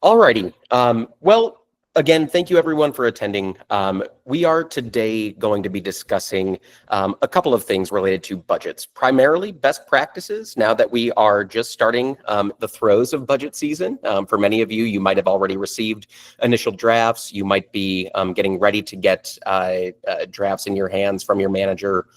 Alrighty. Well, again, thank you everyone for attending. We are today going to be discussing a couple of things related to budgets, primarily best practices now that we are just starting the throes of budget season. For many of you, you might have already received initial drafts. You might be getting ready to get drafts in your hands from your manager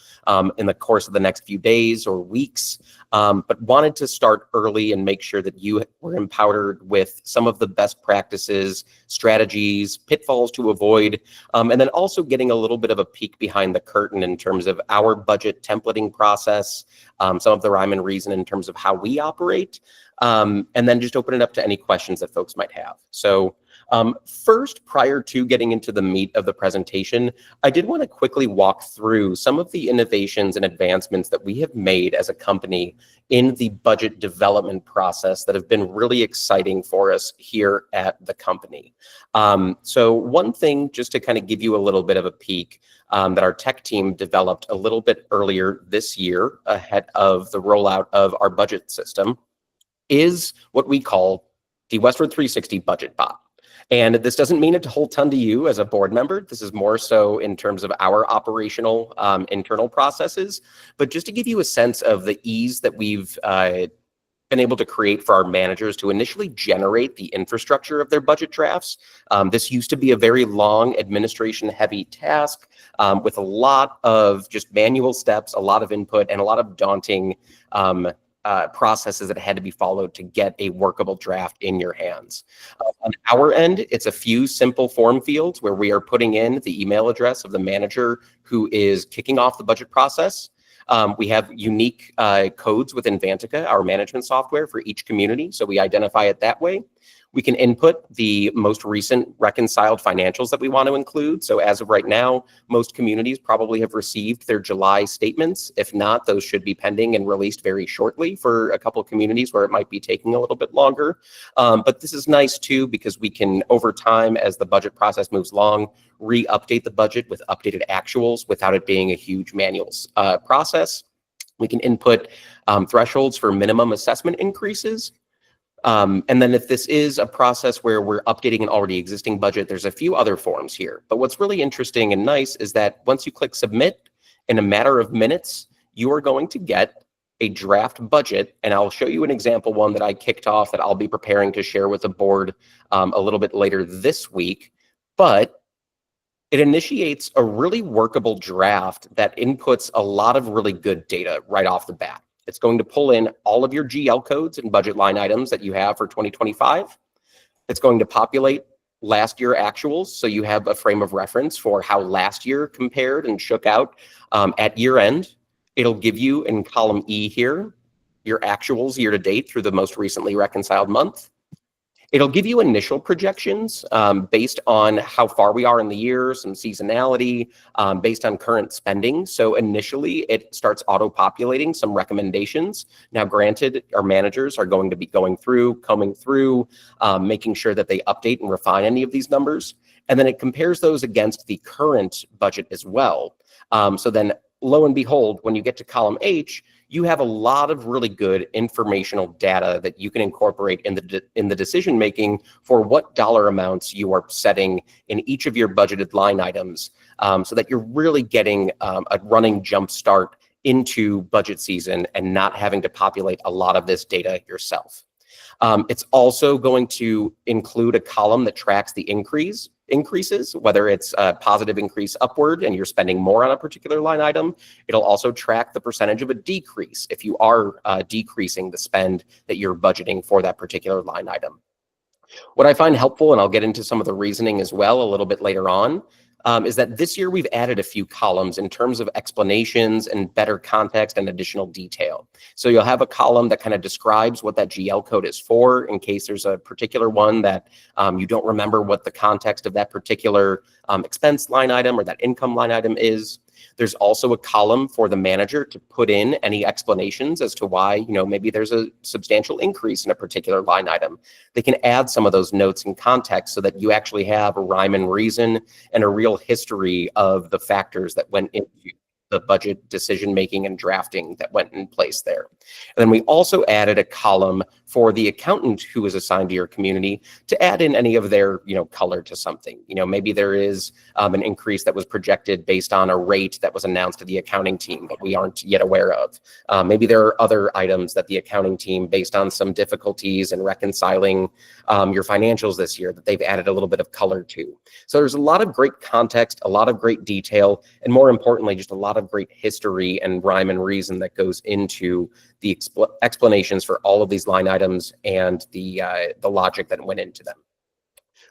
in the course of the next few days or weeks. But wanted to start early and make sure that you were empowered with some of the best practices, strategies, pitfalls to avoid, and then also getting a little bit of a peek behind the curtain in terms of our budget templating process, some of the rhyme and reason in terms of how we operate, and then just open it up to any questions that folks might have. So first, prior to getting into the meat of the presentation, I did want to quickly walk through some of the innovations and advancements that we have made as a company in the budget development process that have been really exciting for us here at the company. So one thing, just to kind of give you a little bit of a peek, that our tech team developed a little bit earlier this year ahead of the rollout of our budget system is what we call the Westward 360 Budget Bot. And this doesn't mean a whole ton to you as a board member. This is more so in terms of our operational internal processes. But just to give you a sense of the ease that we've been able to create for our managers to initially generate the infrastructure of their budget drafts. This used to be a very long administration-heavy task with a lot of just manual steps, a lot of input, and a lot of daunting processes that had to be followed to get a workable draft in your hands. On our end, it's a few simple form fields where we are putting in the email address of the manager who is kicking off the budget process. We have unique codes within Vantica, our management software, for each community, so we identify it that way. We can input the most recent reconciled financials that we want to include. So as of right now, most communities probably have received their July statements. If not, those should be pending and released very shortly for a couple of communities where it might be taking a little bit longer. But this is nice too, because we can, over time, as the budget process moves along, re-update the budget with updated actuals without it being a huge manual process. We can input thresholds for minimum assessment increases. And then if this is a process where we're updating an already existing budget, there's a few other forms here. But what's really interesting and nice is that once you click submit, in a matter of minutes, you are going to get a draft budget. And I'll show you an example one that I kicked off that I'll be preparing to share with the board a little bit later this week. But it initiates a really workable draft that inputs a lot of really good data right off the bat. It's going to pull in all of your GL codes and budget line items that you have for 2025. It's going to populate last year actuals, so you have a frame of reference for how last year compared and shook out at year end. It'll give you in column E here, your actuals year to date through the most recently reconciled month. It'll give you initial projections based on how far we are in the year, some seasonality, based on current spending. So initially, it starts auto-populating some recommendations. Now, granted, our managers are going to be going through, combing through, making sure that they update and refine any of these numbers. And then it compares those against the current budget as well. So then, lo and behold, when you get to column H, you have a lot of really good informational data that you can incorporate in the decision making for what dollar amounts you are setting in each of your budgeted line items, so that you're really getting a running jump start into budget season and not having to populate a lot of this data yourself. It's also going to include a column that tracks the increases, whether it's a positive increase upward and you're spending more on a particular line item. It'll also track the percentage of a decrease if you are decreasing the spend that you're budgeting for that particular line item. What I find helpful, and I'll get into some of the reasoning as well a little bit later on, is that this year we've added a few columns in terms of explanations and better context and additional detail. So you'll have a column that kind of describes what that GL code is for in case there's a particular one that you don't remember what the context of that particular expense line item or that income line item is. There's also a column for the manager to put in any explanations as to why, maybe there's a substantial increase in a particular line item. They can add some of those notes in context so that you actually have a rhyme and reason and a real history of the factors that went into the budget decision-making and drafting that went in place there. And then we also added a column for the accountant who was assigned to your community to add in any of their, color to something. Maybe there is an increase that was projected based on a rate that was announced to the accounting team that we aren't yet aware of. Maybe there are other items that the accounting team, based on some difficulties in reconciling your financials this year, that they've added a little bit of color to. So there's a lot of great context, a lot of great detail, and more importantly, just a lot of great history and rhyme and reason that goes into the explanations for all of these line items and the logic that went into them.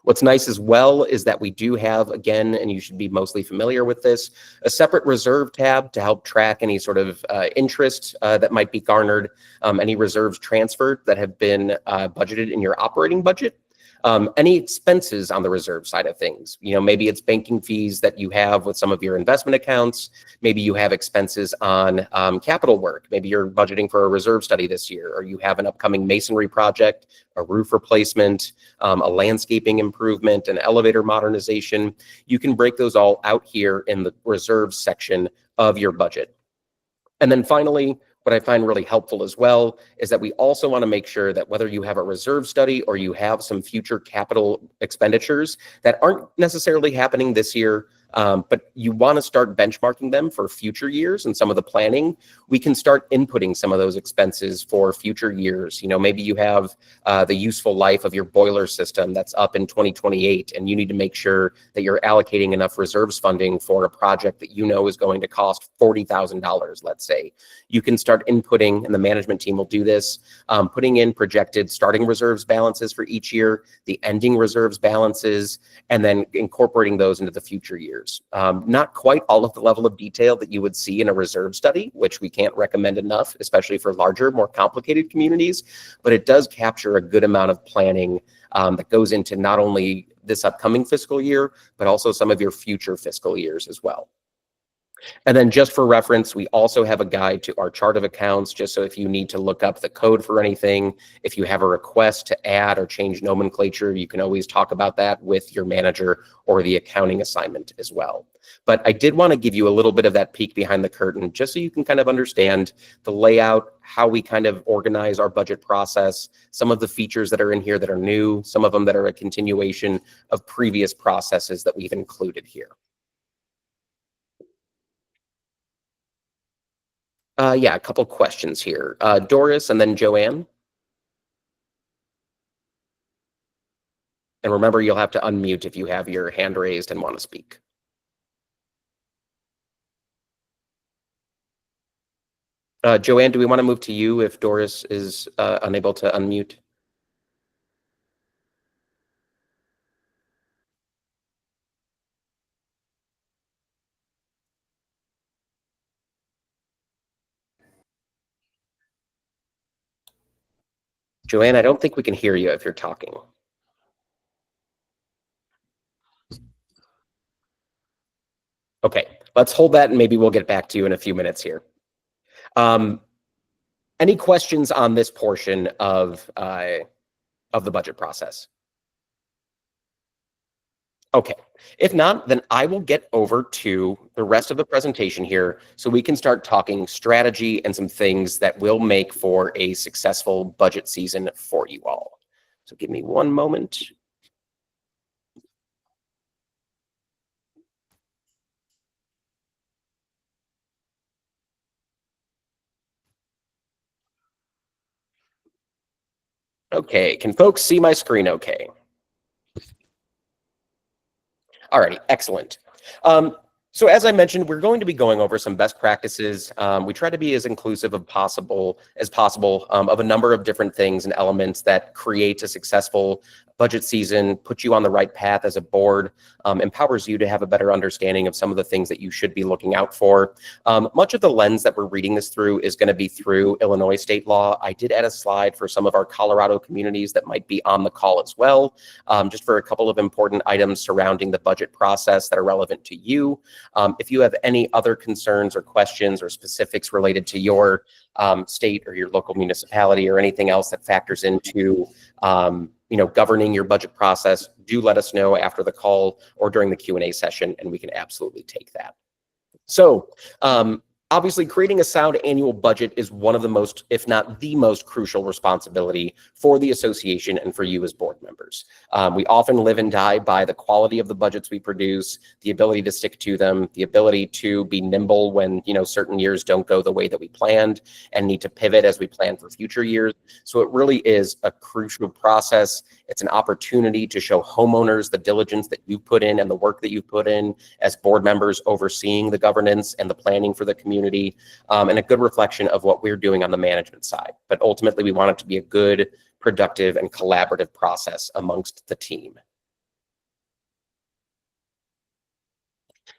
What's nice as well is that we do have, again, and you should be mostly familiar with this, a separate reserve tab to help track any sort of interest that might be garnered, any reserves transferred that have been budgeted in your operating budget. Any expenses on the reserve side of things. Maybe it's banking fees that you have with some of your investment accounts. Maybe you have expenses on capital work. Maybe you're budgeting for a reserve study this year, or you have an upcoming masonry project, a roof replacement, a landscaping improvement, an elevator modernization. You can break those all out here in the reserves section of your budget. And then finally, what I find really helpful as well is that we also want to make sure that whether you have a reserve study or you have some future capital expenditures that aren't necessarily happening this year, but you want to start benchmarking them for future years and some of the planning, we can start inputting some of those expenses for future years. Maybe you have the useful life of your boiler system that's up in 2028, and you need to make sure that you're allocating enough reserves funding for a project that is going to cost $40,000, let's say. You can start inputting, and the management team will do this, putting in projected starting reserves balances for each year, the ending reserves balances, and then incorporating those into the future years. Not quite all of the level of detail that you would see in a reserve study, which we can't recommend enough, especially for larger, more complicated communities, but it does capture a good amount of planning that goes into not only this upcoming fiscal year, but also some of your future fiscal years as well. And then just for reference, we also have a guide to our chart of accounts, just so if you need to look up the code for anything, if you have a request to add or change nomenclature, you can always talk about that with your manager or the accounting assignment as well. But I did want to give you a little bit of that peek behind the curtain, just so you can kind of understand the layout, how we kind of organize our budget process, some of the features that are in here that are new, some of them that are a continuation of previous processes that we've included here. Yeah, a couple questions here. Doris and then Joanne. And remember, you'll have to unmute if you have your hand raised and want to speak. Joanne, do we want to move to you if Doris is unable to unmute? Joanne, I don't think we can hear you if you're talking. Okay, let's hold that and maybe we'll get back to you in a few minutes here. Any questions on this portion of the budget process? Okay, if not, then I will get over to the rest of the presentation here so we can start talking strategy and some things that will make for a successful budget season for you all. So give me one moment. Okay, can folks see my screen okay? All righty, excellent. So as I mentioned, we're going to be going over some best practices. We try to be as inclusive as possible of a number of different things and elements that create a successful budget season, put you on the right path as a board, empowers you to have a better understanding of some of the things that you should be looking out for. Much of the lens that we're reading this through is going to be through Illinois state law. I did add a slide for some of our Colorado communities that might be on the call as well, just for a couple of important items surrounding the budget process that are relevant to you. If you have any other concerns or questions or specifics related to your state or your local municipality or anything else that factors into governing your budget process, do let us know after the call or during the Q&A session, and we can absolutely take that. So obviously, creating a sound annual budget is one of the most, if not the most crucial responsibility for the association and for you as board members. We often live and die by the quality of the budgets we produce, the ability to stick to them, the ability to be nimble when certain years don't go the way that we planned and need to pivot as we plan for future years. So it really is a crucial process. It's an opportunity to show homeowners the diligence that you put in and the work that you put in as board members overseeing the governance and the planning for the community, and a good reflection of what we're doing on the management side. But ultimately, we want it to be a good, productive, and collaborative process amongst the team.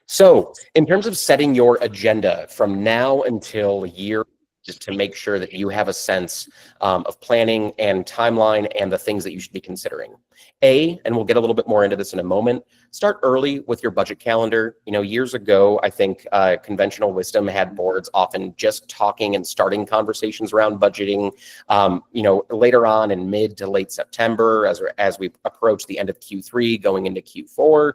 So in terms of setting your agenda from now until year, just to make sure that you have a sense of planning and timeline and the things that you should be considering. And we'll get a little bit more into this in a moment, start early with your budget calendar. Years ago, I think conventional wisdom had boards often just talking and starting conversations around budgeting, later on in mid to late September as we approach the end of Q3 going into Q4.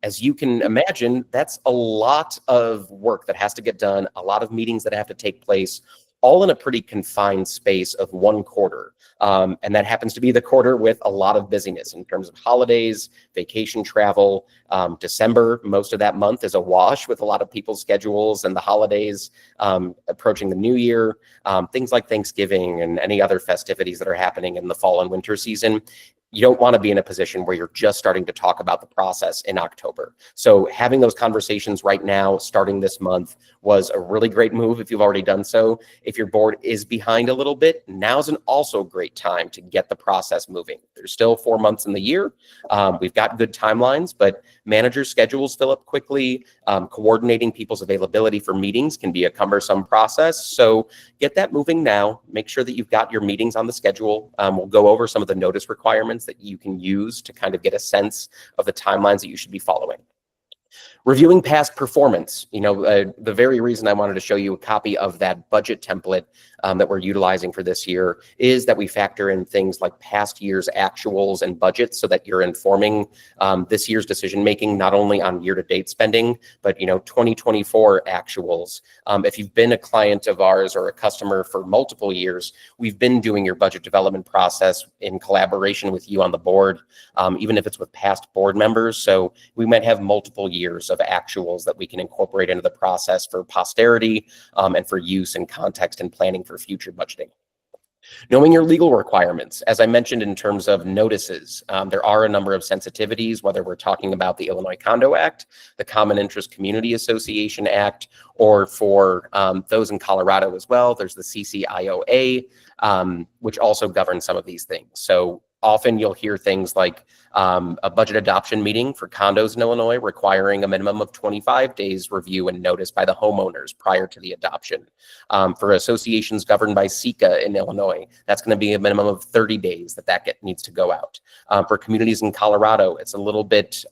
As you can imagine, that's a lot of work that has to get done, a lot of meetings that have to take place, all in a pretty confined space of one quarter. And that happens to be the quarter with a lot of busyness in terms of holidays, vacation travel. December, most of that month is a wash with a lot of people's schedules and the holidays approaching the new year, things like Thanksgiving and any other festivities that are happening in the fall and winter season. You don't want to be in a position where you're just starting to talk about the process in October. So having those conversations right now, starting this month, was a really great move if you've already done so. If your board is behind a little bit, now's an also great time to get the process moving. There's still 4 months in the year. We've got good timelines, but managers' schedules fill up quickly. Coordinating people's availability for meetings can be a cumbersome process. So get that moving now. Make sure that you've got your meetings on the schedule. We'll go over some of the notice requirements that you can use to kind of get a sense of the timelines that you should be following. Reviewing past performance. The very reason I wanted to show you a copy of that budget template that we're utilizing for this year is that we factor in things like past year's actuals and budgets so that you're informing this year's decision making, not only on year-to-date spending, but 2024 actuals. If you've been a client of ours or a customer for multiple years, we've been doing your budget development process in collaboration with you on the board, even if it's with past board members. So we might have multiple years of actuals that we can incorporate into the process for posterity and for use and context and planning for future budgeting. Knowing your legal requirements, as I mentioned in terms of notices, there are a number of sensitivities, whether we're talking about the Illinois Condo Act, the Common Interest Community Association Act, or for those in Colorado as well, there's the CCIOA, which also governs some of these things. So often you'll hear things like a budget adoption meeting for condos in Illinois requiring a minimum of 25 days review and notice by the homeowners prior to the adoption. For associations governed by SECA in Illinois, that's going to be a minimum of 30 days that needs to go out. For communities in Colorado, it's a little bit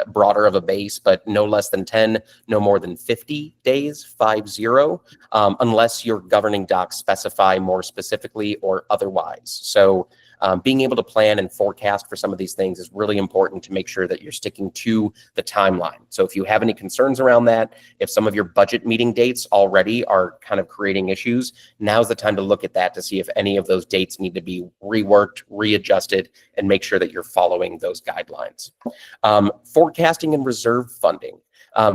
broader of a base, but no less than 10, no more than 50 days, 50, unless your governing docs specify more specifically or otherwise. So being able to plan and forecast for some of these things is really important to make sure that you're sticking to the timeline. So if you have any concerns around that, if some of your budget meeting dates already are kind of creating issues, now's the time to look at that to see if any of those dates need to be reworked, readjusted, and make sure that you're following those guidelines. Forecasting and reserve funding.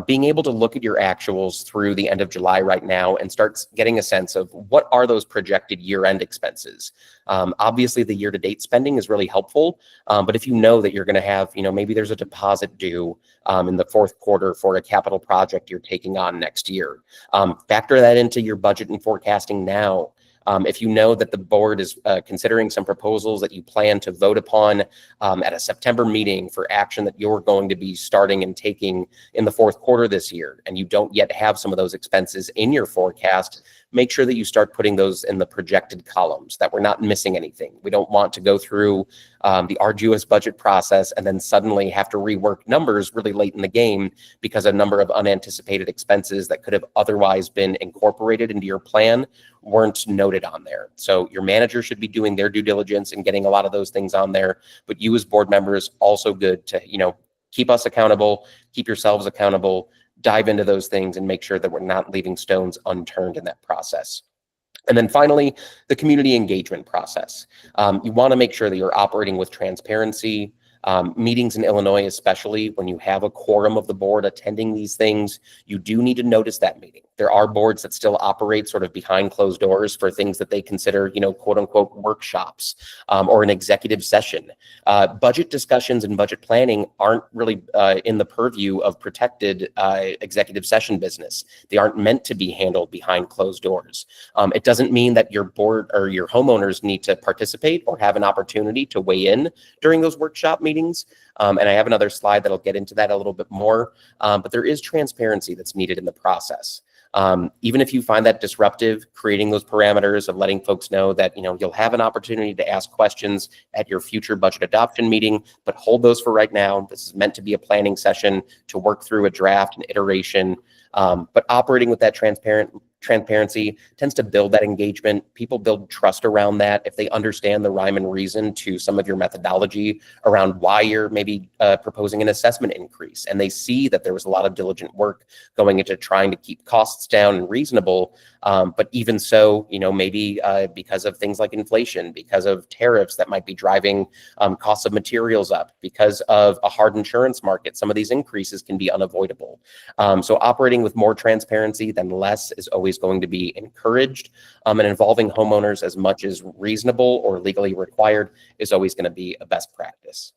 Being able to look at your actuals through the end of July right now and start getting a sense of what are those projected year-end expenses. Obviously, the year-to-date spending is really helpful, but if you know that you're going to have, maybe there's a deposit due in the fourth quarter for a capital project you're taking on next year, factor that into your budget and forecasting now. If you know that the board is considering some proposals that you plan to vote upon at a September meeting for action that you're going to be starting and taking in the fourth quarter this year, and you don't yet have some of those expenses in your forecast, make sure that you start putting those in the projected columns, that we're not missing anything. We don't want to go through the arduous budget process and then suddenly have to rework numbers really late in the game because a number of unanticipated expenses that could have otherwise been incorporated into your plan weren't noted on there. So your manager should be doing their due diligence and getting a lot of those things on there, but you as board members also good to, keep us accountable, keep yourselves accountable, dive into those things and make sure that we're not leaving stones unturned in that process. And then finally, the community engagement process. You want to make sure that you're operating with transparency. Meetings in Illinois, especially when you have a quorum of the board attending these things, you do need to notice that meeting. There are boards that still operate sort of behind closed doors for things that they consider, quote unquote, workshops or an executive session. Budget discussions and budget planning aren't really in the purview of protected executive session business. They aren't meant to be handled behind closed doors. It doesn't mean that your board or your homeowners need to participate or have an opportunity to weigh in during those workshop meetings. And I have another slide that'll get into that a little bit more, but there is transparency that's needed in the process. Even if you find that disruptive, creating those parameters of letting folks know that, you'll have an opportunity to ask questions at your future budget adoption meeting, but hold those for right now. This is meant to be a planning session to work through a draft and iteration, but operating with that transparency tends to build that engagement. People build trust around that if they understand the rhyme and reason to some of your methodology around why you're maybe proposing an assessment increase. And they see that there was a lot of diligent work going into trying to keep costs down and reasonable. But even so, maybe because of things like inflation, because of tariffs that might be driving costs of materials up, because of a hard insurance market, some of these increases can be unavoidable. So operating with more transparency than less is always going to be encouraged, and involving homeowners as much as reasonable or legally required is always going to be a best practice.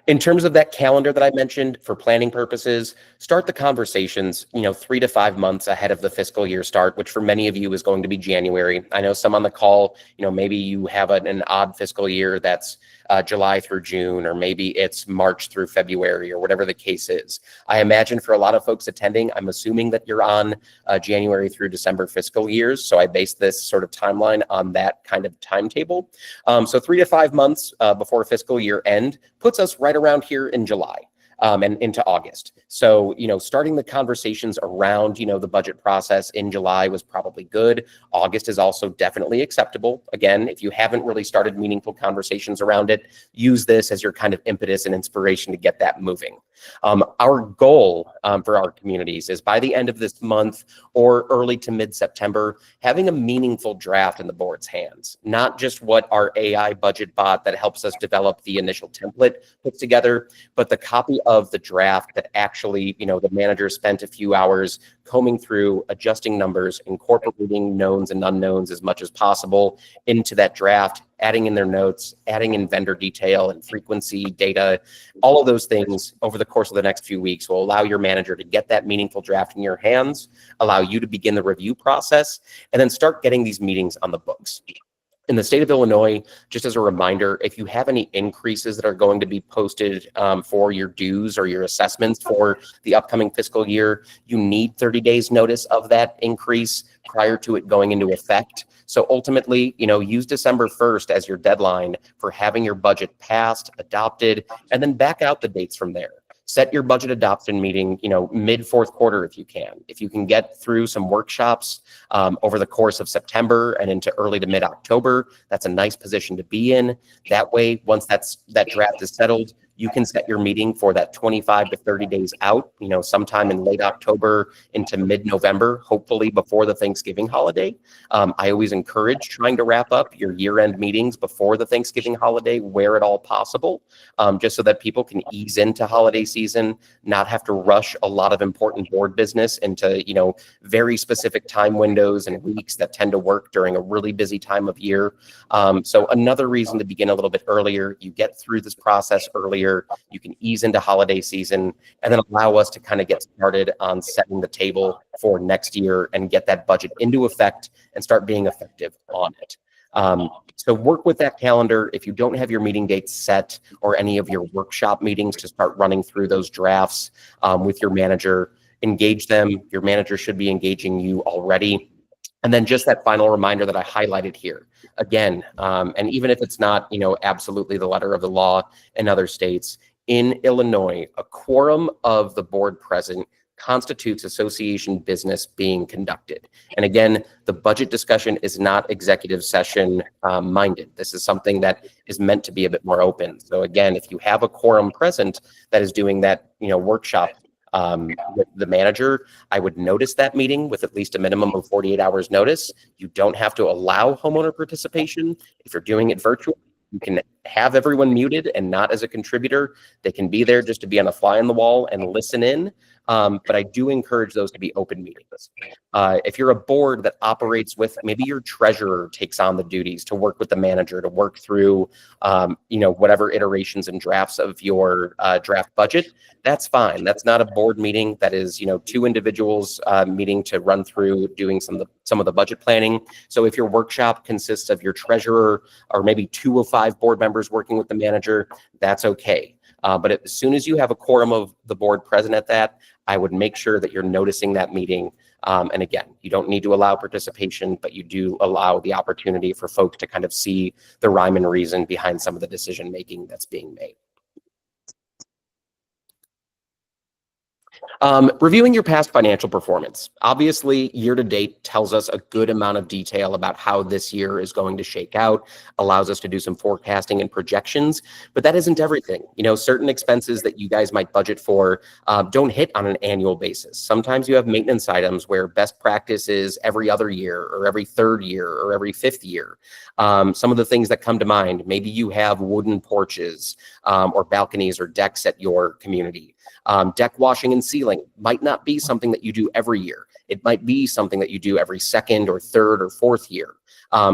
In terms of that calendar that I mentioned for planning purposes, start the conversations, 3 to 5 months ahead of the fiscal year start, which for many of you is going to be January. I know some on the call, maybe you have an odd fiscal year that's July through June, or maybe it's March through February, or whatever the case is. I imagine for a lot of folks attending, I'm assuming that you're on January through December fiscal years. So I base this sort of timeline on that kind of timetable. So 3 to 5 months before fiscal year end puts us right around here in July. And into August. So, starting the conversations around, the budget process in July was probably good. August is also definitely acceptable. Again, if you haven't really started meaningful conversations around it, use this as your kind of impetus and inspiration to get that moving. Our goal for our communities is by the end of this month or early to mid-September, having a meaningful draft in the board's hands, not just what our AI budget bot that helps us develop the initial template puts together, but the copy of the draft that actually, the manager spent a few hours combing through, adjusting numbers, incorporating knowns and unknowns as much as possible into that draft, adding in their notes, adding in vendor detail and frequency data. All of those things over the course of the next few weeks will allow your manager to get that meaningful draft in your hands, allow you to begin the review process, and then start getting these meetings on the books. In the state of Illinois, just as a reminder, if you have any increases that are going to be posted for your dues or your assessments for the upcoming fiscal year, you need 30 days notice of that increase prior to it going into effect. So ultimately, use December 1st as your deadline for having your budget passed, adopted, and then back out the dates from there. Set your budget adoption meeting, mid fourth quarter if you can. If you can get through some workshops over the course of September and into early to mid October, that's a nice position to be in. That way, once that draft is settled, you can set your meeting for that 25 to 30 days out, sometime in late October into mid-November, hopefully before the Thanksgiving holiday. I always encourage trying to wrap up your year-end meetings before the Thanksgiving holiday where at all possible, just so that people can ease into holiday season, not have to rush a lot of important board business into, very specific time windows and weeks that tend to work during a really busy time of year. So another reason to begin a little bit earlier, you get through this process earlier, you can ease into holiday season, and then allow us to kind of get started on setting the table for next year and get that budget into effect and start being effective on it. So work with that calendar. If you don't have your meeting dates set or any of your workshop meetings to start running through those drafts with your manager, engage them. Your manager should be engaging you already. And then just that final reminder that I highlighted here. Again, and even if it's not, absolutely the letter of the law in other states, in Illinois, a quorum of the board present constitutes association business being conducted. And again, the budget discussion is not executive session minded. This is something that is meant to be a bit more open. So again, if you have a quorum present that is doing that, workshop with the manager, I would notice that meeting with at least a minimum of 48 hours notice. You don't have to allow homeowner participation. If you're doing it virtual, you can have everyone muted and not as a contributor. They can be there just to be on a fly on the wall and listen in. But I do encourage those to be open meetings. If you're a board that operates with, maybe your treasurer takes on the duties to work with the manager to work through, whatever iterations and drafts of your draft budget, that's fine. That's not a board meeting. That is, two individuals meeting to run through doing some of the budget planning. So if your workshop consists of your treasurer or maybe 2 of 5 board members working with the manager, that's okay. But as soon as you have a quorum of the board present at that, I would make sure that you're noticing that meeting. And again, you don't need to allow participation, but you do allow the opportunity for folks to kind of see the rhyme and reason behind some of the decision-making that's being made. Reviewing your past financial performance. Obviously, year to date tells us a good amount of detail about how this year is going to shake out, allows us to do some forecasting and projections, but that isn't everything. Certain expenses that you guys might budget for don't hit on an annual basis. Sometimes you have maintenance items where best practice is every other year or every 3rd year or every 5th year. Some of the things that come to mind, maybe you have wooden porches or balconies or decks at your community. Deck washing and sealing might not be something that you do every year. It might be something that you do every 2nd or 3rd or 4th year.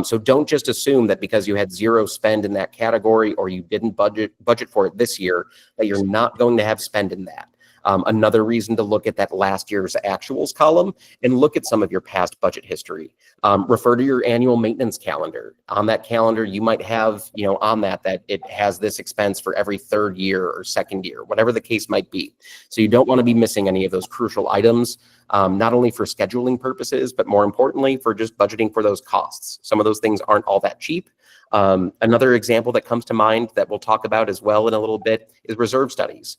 So don't just assume that because you had 0 spend in that category or you didn't budget for it this year, that you're not going to have spend in that. Another reason to look at that last year's actuals column and look at some of your past budget history. Refer to your annual maintenance calendar. On that calendar, you might have, on that it has this expense for every 3rd year or 2nd year, whatever the case might be. So you don't want to be missing any of those crucial items, not only for scheduling purposes, but more importantly, for just budgeting for those costs. Some of those things aren't all that cheap. Another example that comes to mind that we'll talk about as well in a little bit is reserve studies.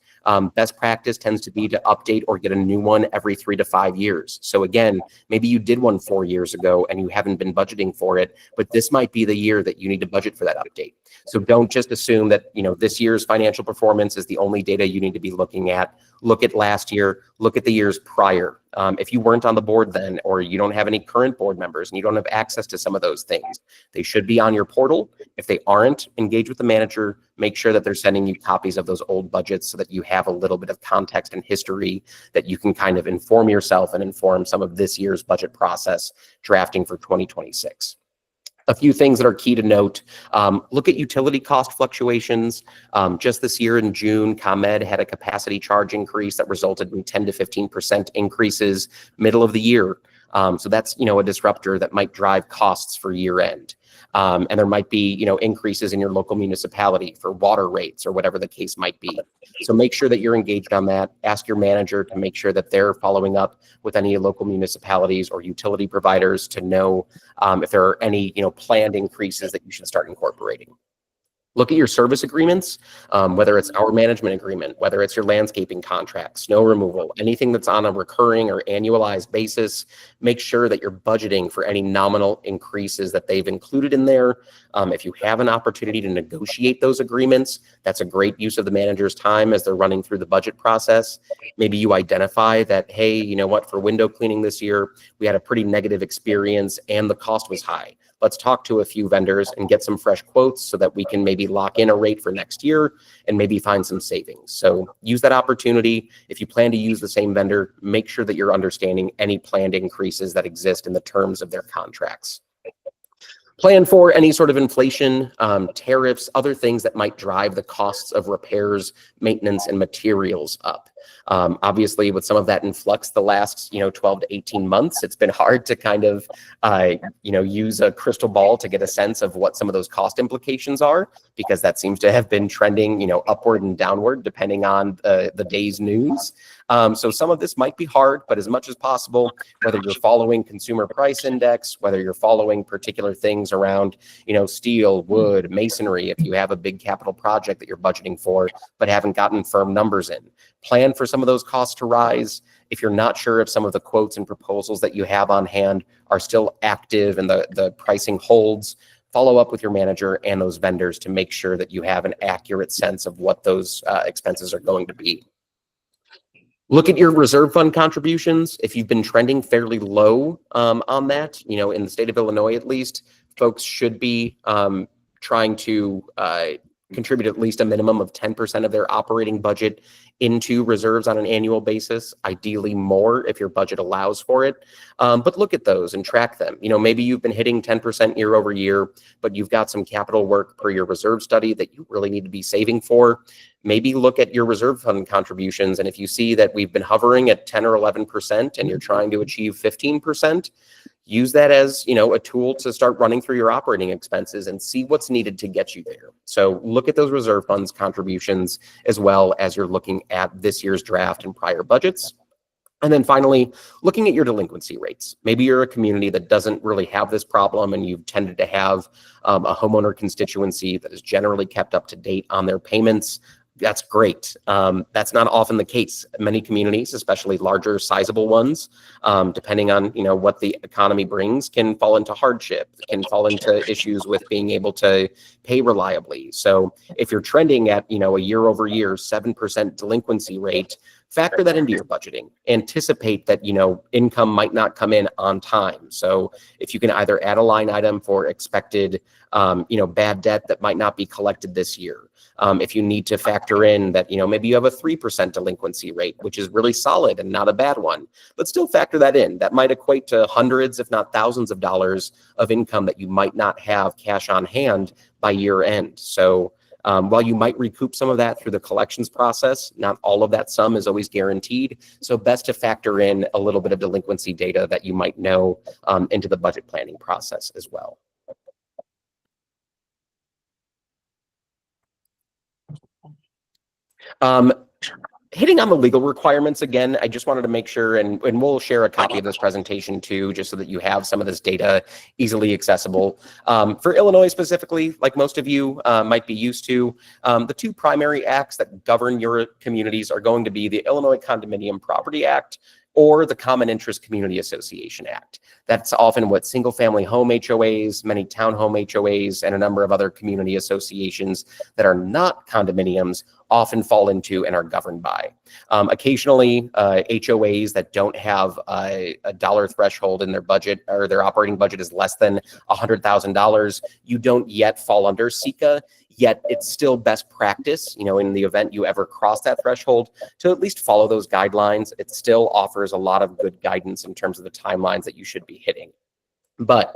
Best practice tends to be to update or get a new one every 3 to 5 years. So again, maybe you did one 4 years ago and you haven't been budgeting for it, but this might be the year that you need to budget for that update. So don't just assume that, this year's financial performance is the only data you need to be looking at. Look at last year, look at the years prior. If you weren't on the board then, or you don't have any current board members and you don't have access to some of those things, they should be on your portal. If they aren't, engage with the manager, make sure that they're sending you copies of those old budgets so that you have a little bit of context and history that you can kind of inform yourself and inform some of this year's budget process drafting for 2026. A few things that are key to note, look at utility cost fluctuations. Just this year in June, ComEd had a capacity charge increase that resulted in 10 to 15% increases middle of the year. So that's, a disruptor that might drive costs for year end. And there might be, increases in your local municipality for water rates or whatever the case might be. So make sure that you're engaged on that. Ask your manager to make sure that they're following up with any local municipalities or utility providers to know if there are any, planned increases that you should start incorporating. Look at your service agreements, whether it's our management agreement, whether it's your landscaping contract, snow removal, anything that's on a recurring or annualized basis. Make sure that you're budgeting for any nominal increases that they've included in there. If you have an opportunity to negotiate those agreements, that's a great use of the manager's time as they're running through the budget process. Maybe you identify that, hey, you know what, for window cleaning this year, we had a pretty negative experience and the cost was high. Let's talk to a few vendors and get some fresh quotes so that we can maybe lock in a rate for next year and maybe find some savings. So use that opportunity. If you plan to use the same vendor, make sure that you're understanding any planned increases that exist in the terms of their contracts. Plan for any sort of inflation, tariffs, other things that might drive the costs of repairs, maintenance, and materials up. Obviously, with some of that in flux the last 12 to 18 months, it's been hard to kind of use a crystal ball to get a sense of what some of those cost implications are, because that seems to have been trending upward and downward depending on the day's news. So some of this might be hard, but as much as possible, whether you're following consumer price index, whether you're following particular things around steel, wood, masonry, if you have a big capital project that you're budgeting for but haven't gotten firm numbers in, plan for some of those costs to rise. If you're not sure if some of the quotes and proposals that you have on hand are still active and the pricing holds, follow up with your manager and those vendors to make sure that you have an accurate sense of what those expenses are going to be. Look at your reserve fund contributions. If you've been trending fairly low on that, in the state of Illinois at least, folks should be trying to contribute at least a minimum of 10% of their operating budget into reserves on an annual basis, ideally more if your budget allows for it. But look at those and track them. Maybe you've been hitting 10% year over year, but you've got some capital work per your reserve study that you really need to be saving for. Maybe look at your reserve fund contributions. And if you see that we've been hovering at 10 or 11% and you're trying to achieve 15%, use that as a tool to start running through your operating expenses and see what's needed to get you there. So look at those reserve funds contributions as well as you're looking at this year's draft and prior budgets. And then finally, looking at your delinquency rates. Maybe you're a community that doesn't really have this problem and you've tended to have a homeowner constituency that is generally kept up to date on their payments. That's great. That's not often the case. Many communities, especially larger, sizable ones, depending on what the economy brings, can fall into hardship, can fall into issues with being able to pay reliably. So if you're trending at a year over year 7% delinquency rate, factor that into your budgeting. Anticipate that income might not come in on time. So if you can either add a line item for expected bad debt that might not be collected this year. If you need to factor in that, maybe you have a 3% delinquency rate, which is really solid and not a bad one, but still factor that in. That might equate to hundreds, if not thousands of dollars of income that you might not have cash on hand by year end. So while you might recoup some of that through the collections process, not all of that sum is always guaranteed. So best to factor in a little bit of delinquency data that you might know into the budget planning process as well. Hitting on the legal requirements again, I just wanted to make sure, and we'll share a copy of this presentation too, just so that you have some of this data easily accessible. For Illinois specifically, like most of you might be used to, the two primary acts that govern your communities are going to be the Illinois Condominium Property Act or the Common Interest Community Association Act. That's often what single-family home HOAs, many townhome HOAs, and a number of other community associations that are not condominiums often fall into and are governed by. Occasionally, HOAs that don't have a dollar threshold in their budget or their operating budget is less than $100,000, you don't yet fall under SECA. Yet it's still best practice, in the event you ever cross that threshold, to at least follow those guidelines. It still offers a lot of good guidance in terms of the timelines that you should be hitting. But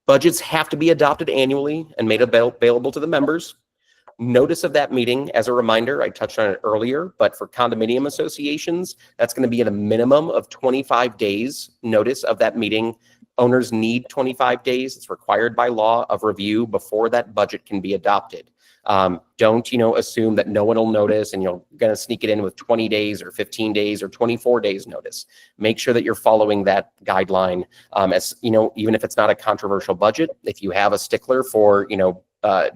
budgets have to be adopted annually and made available to the members. Notice of that meeting, as a reminder, I touched on it earlier, but for condominium associations, that's going to be at a minimum of 25 days notice of that meeting. Owners need 25 days. It's required by law of review before that budget can be adopted. Don't, assume that no one will notice and you're going to sneak it in with 20 days or 15 days or 24 days notice. Make sure that you're following that guideline. As even if it's not a controversial budget, if you have a stickler for,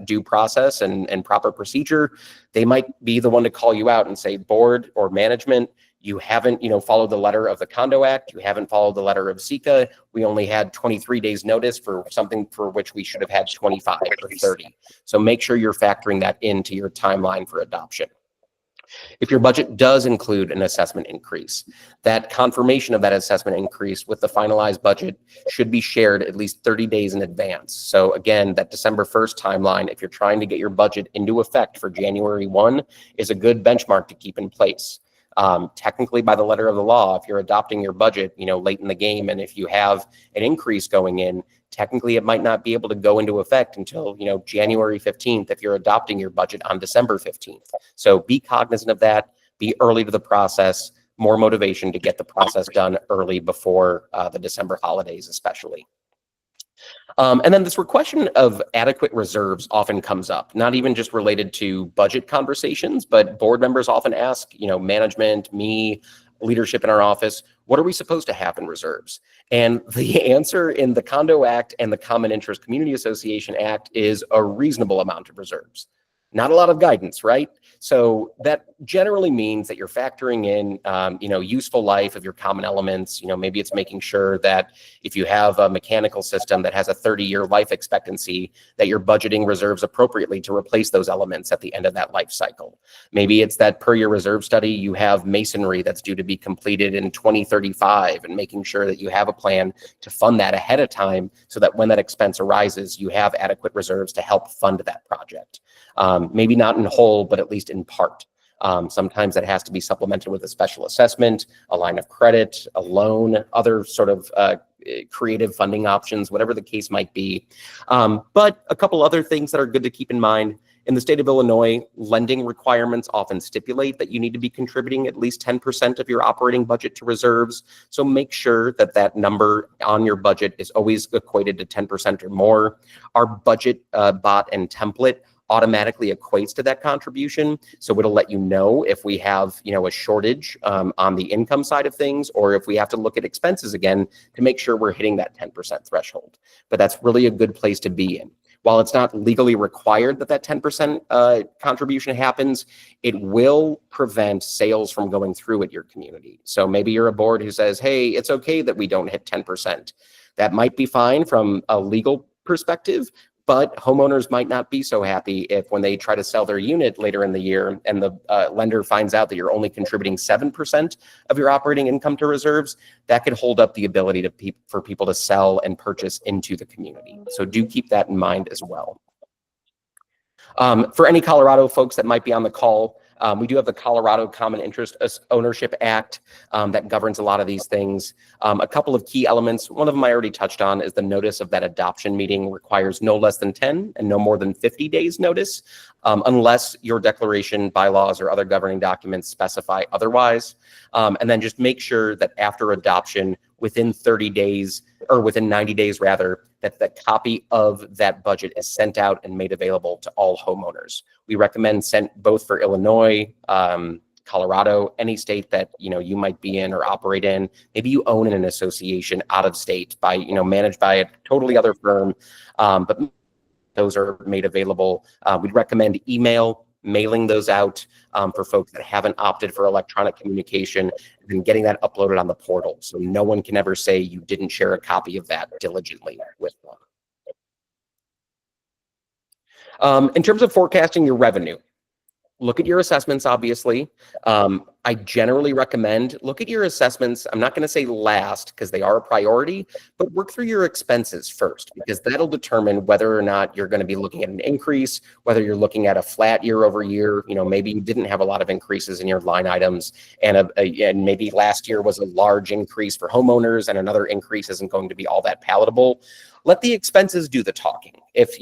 due process and proper procedure, they might be the one to call you out and say, board or management, you haven't, followed the letter of the Condo Act. You haven't followed the letter of SECA. We only had 23 days notice for something for which we should have had 25 or 30. So make sure you're factoring that into your timeline for adoption. If your budget does include an assessment increase, that confirmation of that assessment increase with the finalized budget should be shared at least 30 days in advance. So again, that December 1st timeline, if you're trying to get your budget into effect for January 1, is a good benchmark to keep in place. Technically, by the letter of the law, if you're adopting your budget, late in the game, and if you have an increase going in, technically it might not be able to go into effect until, January 15th if you're adopting your budget on December 15th. So be cognizant of that, be early to the process, more motivation to get the process done early before the December holidays, especially. And then this question of adequate reserves often comes up, not even just related to budget conversations, but board members often ask, management, me, leadership in our office, what are we supposed to have in reserves? And the answer in the Condo Act and the Common Interest Community Association Act is a reasonable amount of reserves. Not a lot of guidance, right? So that generally means that you're factoring in, useful life of your common elements. Maybe it's making sure that if you have a mechanical system that has a 30-year life expectancy, that you're budgeting reserves appropriately to replace those elements at the end of that life cycle. Maybe it's that per your reserve study, you have masonry that's due to be completed in 2035, and making sure that you have a plan to fund that ahead of time so that when that expense arises, you have adequate reserves to help fund that project. Maybe not in whole, but at least in part. Sometimes that has to be supplemented with a special assessment, a line of credit, a loan, other sort of creative funding options, whatever the case might be. But a couple other things that are good to keep in mind. In the state of Illinois, lending requirements often stipulate that you need to be contributing at least 10% of your operating budget to reserves. So make sure that that number on your budget is always equated to 10% or more. Our budget bot and template automatically equates to that contribution. So it'll let you know if we have, a shortage on the income side of things, or if we have to look at expenses again to make sure we're hitting that 10% threshold. But that's really a good place to be in. While it's not legally required that that 10% contribution happens, it will prevent sales from going through at your community. So maybe you're a board who says, hey, it's okay that we don't hit 10%. That might be fine from a legal perspective, but homeowners might not be so happy if when they try to sell their unit later in the year and the lender finds out that you're only contributing 7% of your operating income to reserves, that could hold up the ability for people to sell and purchase into the community. So do keep that in mind as well. For any Colorado folks that might be on the call, we do have the Colorado Common Interest Ownership Act that governs a lot of these things. A couple of key elements, one of them I already touched on, is the notice of that adoption meeting requires no less than 10 and no more than 50 days notice, unless your declaration, bylaws, or other governing documents specify otherwise. And then just make sure that after adoption, within 30 days, or within 90 days rather, that the copy of that budget is sent out and made available to all homeowners. We recommend sent both for Illinois, Colorado, any state that you might be in or operate in. Maybe you own in an association out of state by managed by a totally other firm, but those are made available. We'd recommend mailing those out for folks that haven't opted for electronic communication, and getting that uploaded on the portal so no one can ever say you didn't share a copy of that diligently with them. In terms of forecasting your revenue, look at your assessments, obviously. I generally recommend look at your assessments. I'm not going to say last because they are a priority, but work through your expenses first, because that'll determine whether or not you're going to be looking at an increase, whether you're looking at a flat year over year. Maybe you didn't have a lot of increases in your line items, and maybe last year was a large increase for homeowners and another increase isn't going to be all that palatable. Let the expenses do the talking. If,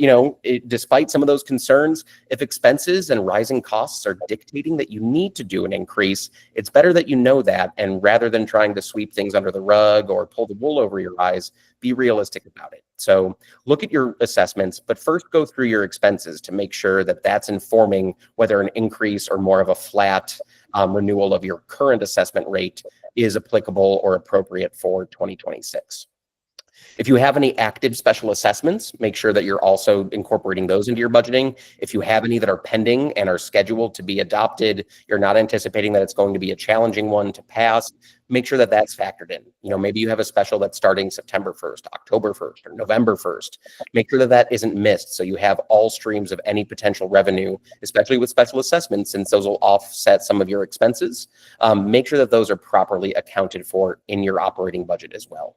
despite some of those concerns, if expenses and rising costs are dictating that you need to do an increase, it's better that you know that, and rather than trying to sweep things under the rug or pull the wool over your eyes, be realistic about it. So look at your assessments, but first go through your expenses to make sure that that's informing whether an increase or more of a flat renewal of your current assessment rate is applicable or appropriate for 2026. If you have any active special assessments, make sure that you're also incorporating those into your budgeting. If you have any that are pending and are scheduled to be adopted, you're not anticipating that it's going to be a challenging one to pass, make sure that that's factored in. Maybe you have a special that's starting September 1st, October 1st, or November 1st. Make sure that that isn't missed, so you have all streams of any potential revenue, especially with special assessments, since those will offset some of your expenses. Make sure that those are properly accounted for in your operating budget as well.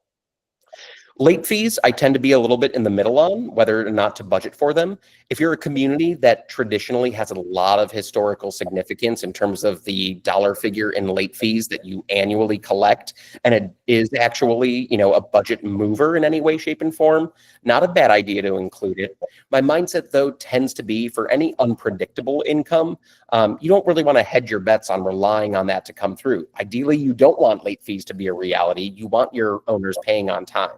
Late fees, I tend to be a little bit in the middle on whether or not to budget for them. If you're a community that traditionally has a lot of historical significance in terms of the dollar figure in late fees that you annually collect, and it is actually, a budget mover in any way, shape, and form, not a bad idea to include it. My mindset, though, tends to be for any unpredictable income, you don't really want to hedge your bets on relying on that to come through. Ideally, you don't want late fees to be a reality. You want your owners paying on time.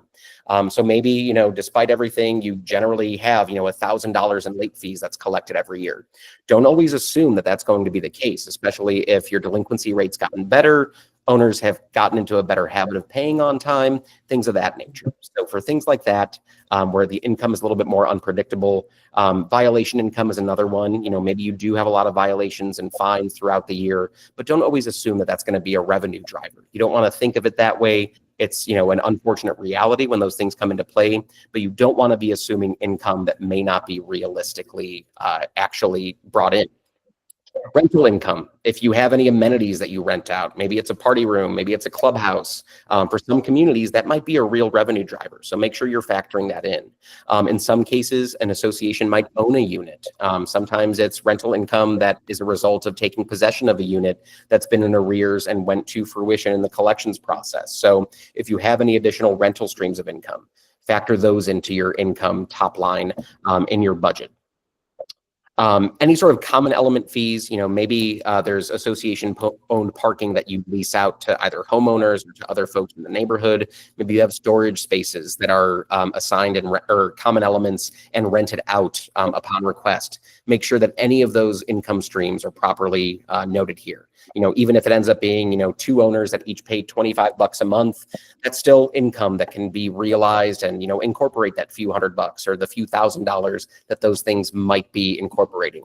So maybe, despite everything, you generally have, $1,000 in late fees that's collected every year. Don't always assume that that's going to be the case, especially if your delinquency rate's gotten better, Owners have gotten into a better habit of paying on time, things of that nature. So for things like that, where the income is a little bit more unpredictable, violation income is another one. Maybe you do have a lot of violations and fines throughout the year, but don't always assume that that's going to be a revenue driver. You don't want to think of it that way. It's, an unfortunate reality when those things come into play, but you don't want to be assuming income that may not be realistically actually brought in. Rental income. If you have any amenities that you rent out, maybe it's a party room, maybe it's a clubhouse. For some communities, that might be a real revenue driver. So make sure you're factoring that in. In some cases, an association might own a unit. Sometimes it's rental income that is a result of taking possession of a unit that's been in arrears and went to fruition in the collections process. So if you have any additional rental streams of income, factor those into your income top line in your budget. Any sort of common element fees, maybe there's association owned parking that you lease out to either homeowners or to other folks in the neighborhood. Maybe you have storage spaces that are assigned or common elements and rented out upon request. Make sure that any of those income streams are properly noted here. Even if it ends up being, two owners that each pay $25 a month, that's still income that can be realized and, incorporate that few $100 or the few $1,000s that those things might be incorporating.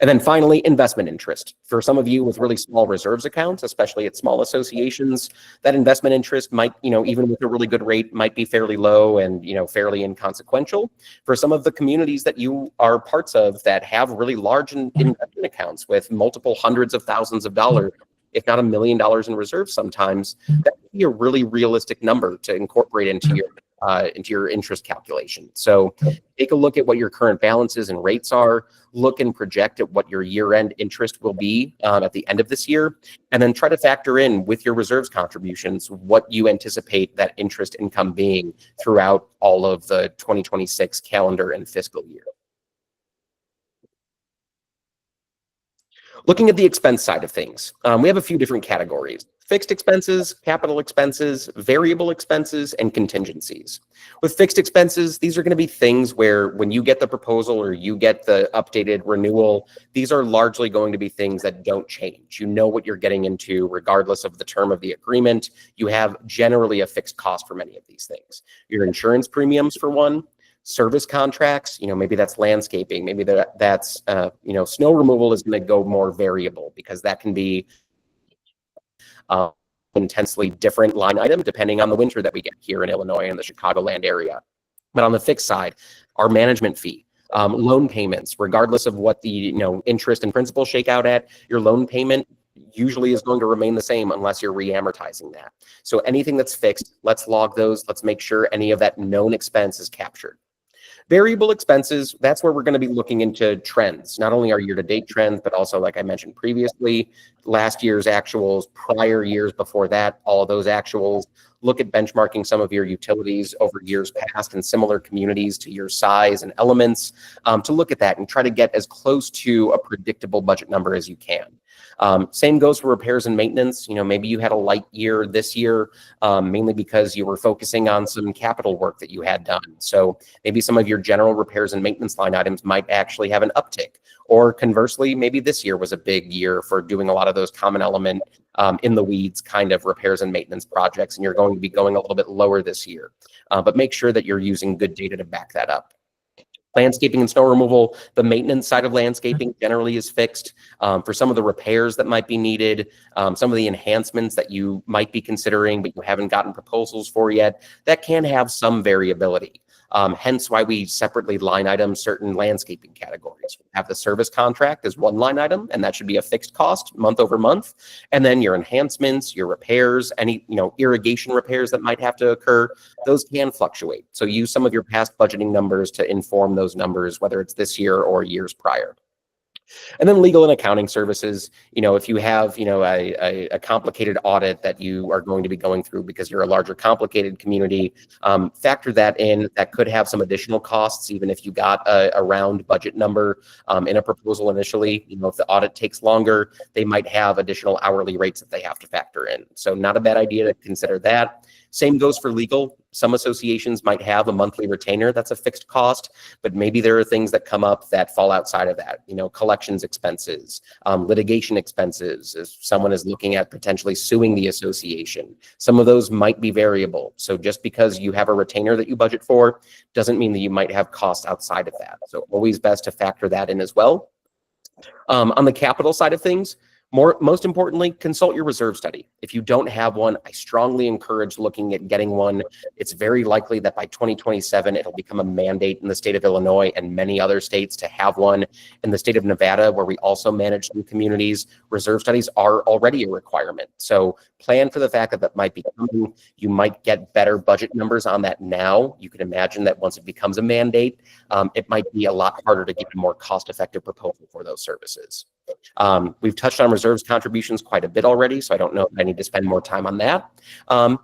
And then finally, investment interest. For some of you with really small reserves accounts, especially at small associations, that investment interest might, even with a really good rate, might be fairly low and, fairly inconsequential. For some of the communities that you are parts of that have really large investment accounts with multiple hundreds of thousands of dollars, if not $1 million in reserves sometimes, that would be a really realistic number to incorporate into your interest calculation. So take a look at what your current balances and rates are, look and project at what your year-end interest will be at the end of this year, and then try to factor in with your reserves contributions what you anticipate that interest income being throughout all of the 2026 calendar and fiscal year. Looking at the expense side of things, we have a few different categories: fixed expenses, capital expenses, variable expenses, and contingencies. With fixed expenses, these are going to be things where when you get the proposal or you get the updated renewal, these are largely going to be things that don't change. You know what you're getting into regardless of the term of the agreement. You have generally a fixed cost for many of these things. Your insurance premiums for one. Service contracts, maybe that's landscaping, maybe that's snow removal is going to go more variable because that can be intensely different line item depending on the winter that we get here in Illinois and the Chicagoland area. But on the fixed side, our management fee, loan payments, regardless of what the interest and principal shake out at, your loan payment usually is going to remain the same unless you're re-amortizing that. So anything that's fixed, let's log those. Let's make sure any of that known expense is captured. Variable expenses, that's where we're going to be looking into trends, not only our year-to-date trends, but also, like I mentioned previously, last year's actuals, prior years before that, all of those actuals. Look at benchmarking some of your utilities over years past in similar communities to your size and elements to look at that and try to get as close to a predictable budget number as you can. Same goes for repairs and maintenance. Maybe you had a light year this year, mainly because you were focusing on some capital work that you had done. So maybe some of your general repairs and maintenance line items might actually have an uptick. Or conversely, maybe this year was a big year for doing a lot of those common element in the weeds kind of repairs and maintenance projects, and you're going to be going a little bit lower this year. But make sure that you're using good data to back that up. Landscaping and snow removal, the maintenance side of landscaping generally is fixed. For some of the repairs that might be needed, some of the enhancements that you might be considering but you haven't gotten proposals for yet, that can have some variability. Hence why we separately line item certain landscaping categories. We have the service contract as one line item, and that should be a fixed cost month over month. And then your enhancements, your repairs, any irrigation repairs that might have to occur, those can fluctuate. So use some of your past budgeting numbers to inform those numbers, whether it's this year or years prior. And then legal and accounting services, if you have, a complicated audit that you are going to be going through because you're a larger, complicated community, factor that in. That could have some additional costs, even if you got a round budget number in a proposal initially. If the audit takes longer, they might have additional hourly rates that they have to factor in. So not a bad idea to consider that. Same goes for legal. Some associations might have a monthly retainer that's a fixed cost, but maybe there are things that come up that fall outside of that. Collections expenses, litigation expenses, if someone is looking at potentially suing the association. Some of those might be variable. So just because you have a retainer that you budget for doesn't mean that you might have costs outside of that. So always best to factor that in as well. On the capital side of things, most importantly, consult your reserve study. If you don't have one, I strongly encourage looking at getting one. It's very likely that by 2027, it'll become a mandate in the state of Illinois and many other states to have one. In the state of Nevada, where we also manage some communities, reserve studies are already a requirement. So plan for the fact that that might be coming. You might get better budget numbers on that now. You can imagine that once it becomes a mandate, it might be a lot harder to get a more cost-effective proposal for those services. We've touched on reserves contributions quite a bit already, so I don't know if I need to spend more time on that.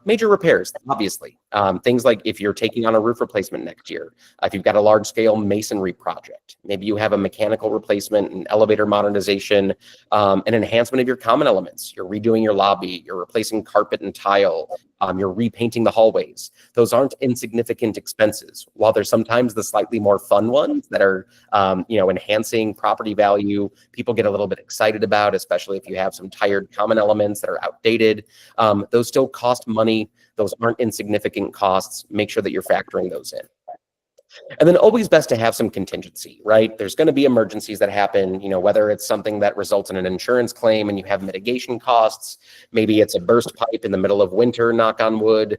Major repairs, obviously. Things like if you're taking on a roof replacement next year, if you've got a large-scale masonry project, maybe you have a mechanical replacement, an elevator modernization, an enhancement of your common elements. You're redoing your lobby, you're replacing carpet and tile, you're repainting the hallways. Those aren't insignificant expenses. While there's sometimes the slightly more fun ones that are, enhancing property value, people get a little bit excited about, especially if you have some tired common elements that are outdated. Those still cost money. Those aren't insignificant costs. Make sure that you're factoring those in. And then always best to have some contingency, right? There's going to be emergencies that happen, whether it's something that results in an insurance claim and you have mitigation costs, maybe it's a burst pipe in the middle of winter, knock on wood.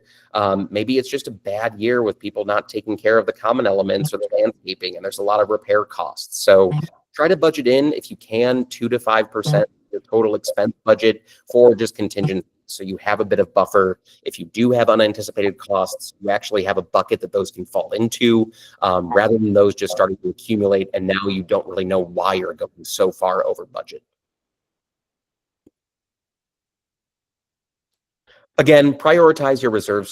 Maybe it's just a bad year with people not taking care of the common elements or the landscaping, and there's a lot of repair costs. So try to budget in, if you can, 2 to 5% of your total expense budget for just contingency. So you have a bit of buffer. If you do have unanticipated costs, you actually have a bucket that those can fall into, rather than those just starting to accumulate and now you don't really know why you're going so far over budget. Again, prioritize your reserve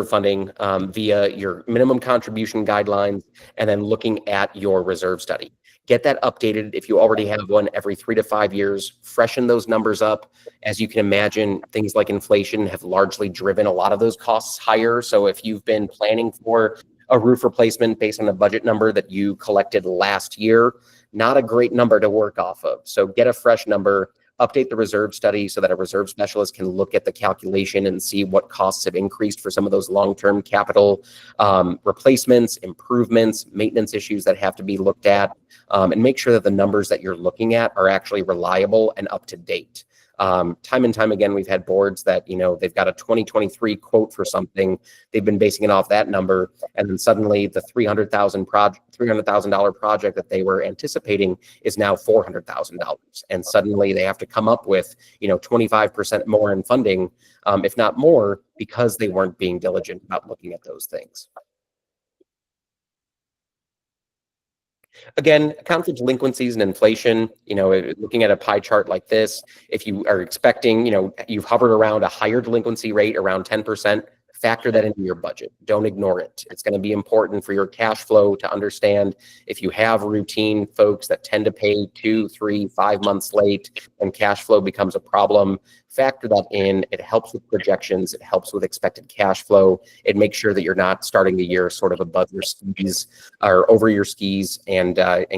funding via your minimum contribution guidelines, and then looking at your reserve study. Get that updated if you already have one every 3 to 5 years. Freshen those numbers up. As you can imagine, things like inflation have largely driven a lot of those costs higher. So if you've been planning for a roof replacement based on a budget number that you collected last year, not a great number to work off of. So get a fresh number. Update the reserve study so that a reserve specialist can look at the calculation and see what costs have increased for some of those long-term capital replacements, improvements, maintenance issues that have to be looked at, and make sure that the numbers that you're looking at are actually reliable and up to date. Time and time again, we've had boards that, they've got a 2023 quote for something. They've been basing it off that number. And then suddenly the $300,000 project that they were anticipating is now $400,000. And suddenly they have to come up with, 25% more in funding, if not more, because they weren't being diligent about looking at those things. Again, account for delinquencies and inflation. Looking at a pie chart like this, if you are expecting, you've hovered around a higher delinquency rate, around 10%, factor that into your budget. Don't ignore it. It's going to be important for your cash flow to understand if you have routine folks that tend to pay 2, 3, 5 months late and cash flow becomes a problem. Factor that in. It helps with projections. It helps with expected cash flow. It makes sure that you're not starting the year sort of above your skis or over your skis and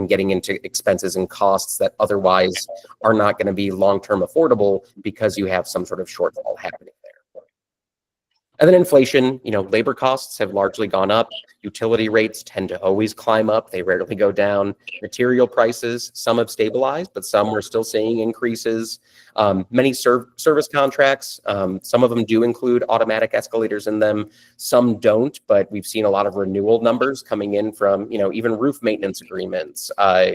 getting into expenses and costs that otherwise are not going to be long-term affordable because you have some sort of shortfall happening there. And then inflation, labor costs have largely gone up. Utility rates tend to always climb up. They rarely go down. Material prices, some have stabilized, but some we're still seeing increases. Many service contracts, some of them do include automatic escalators in them. Some don't, but we've seen a lot of renewal numbers coming in from, even roof maintenance agreements,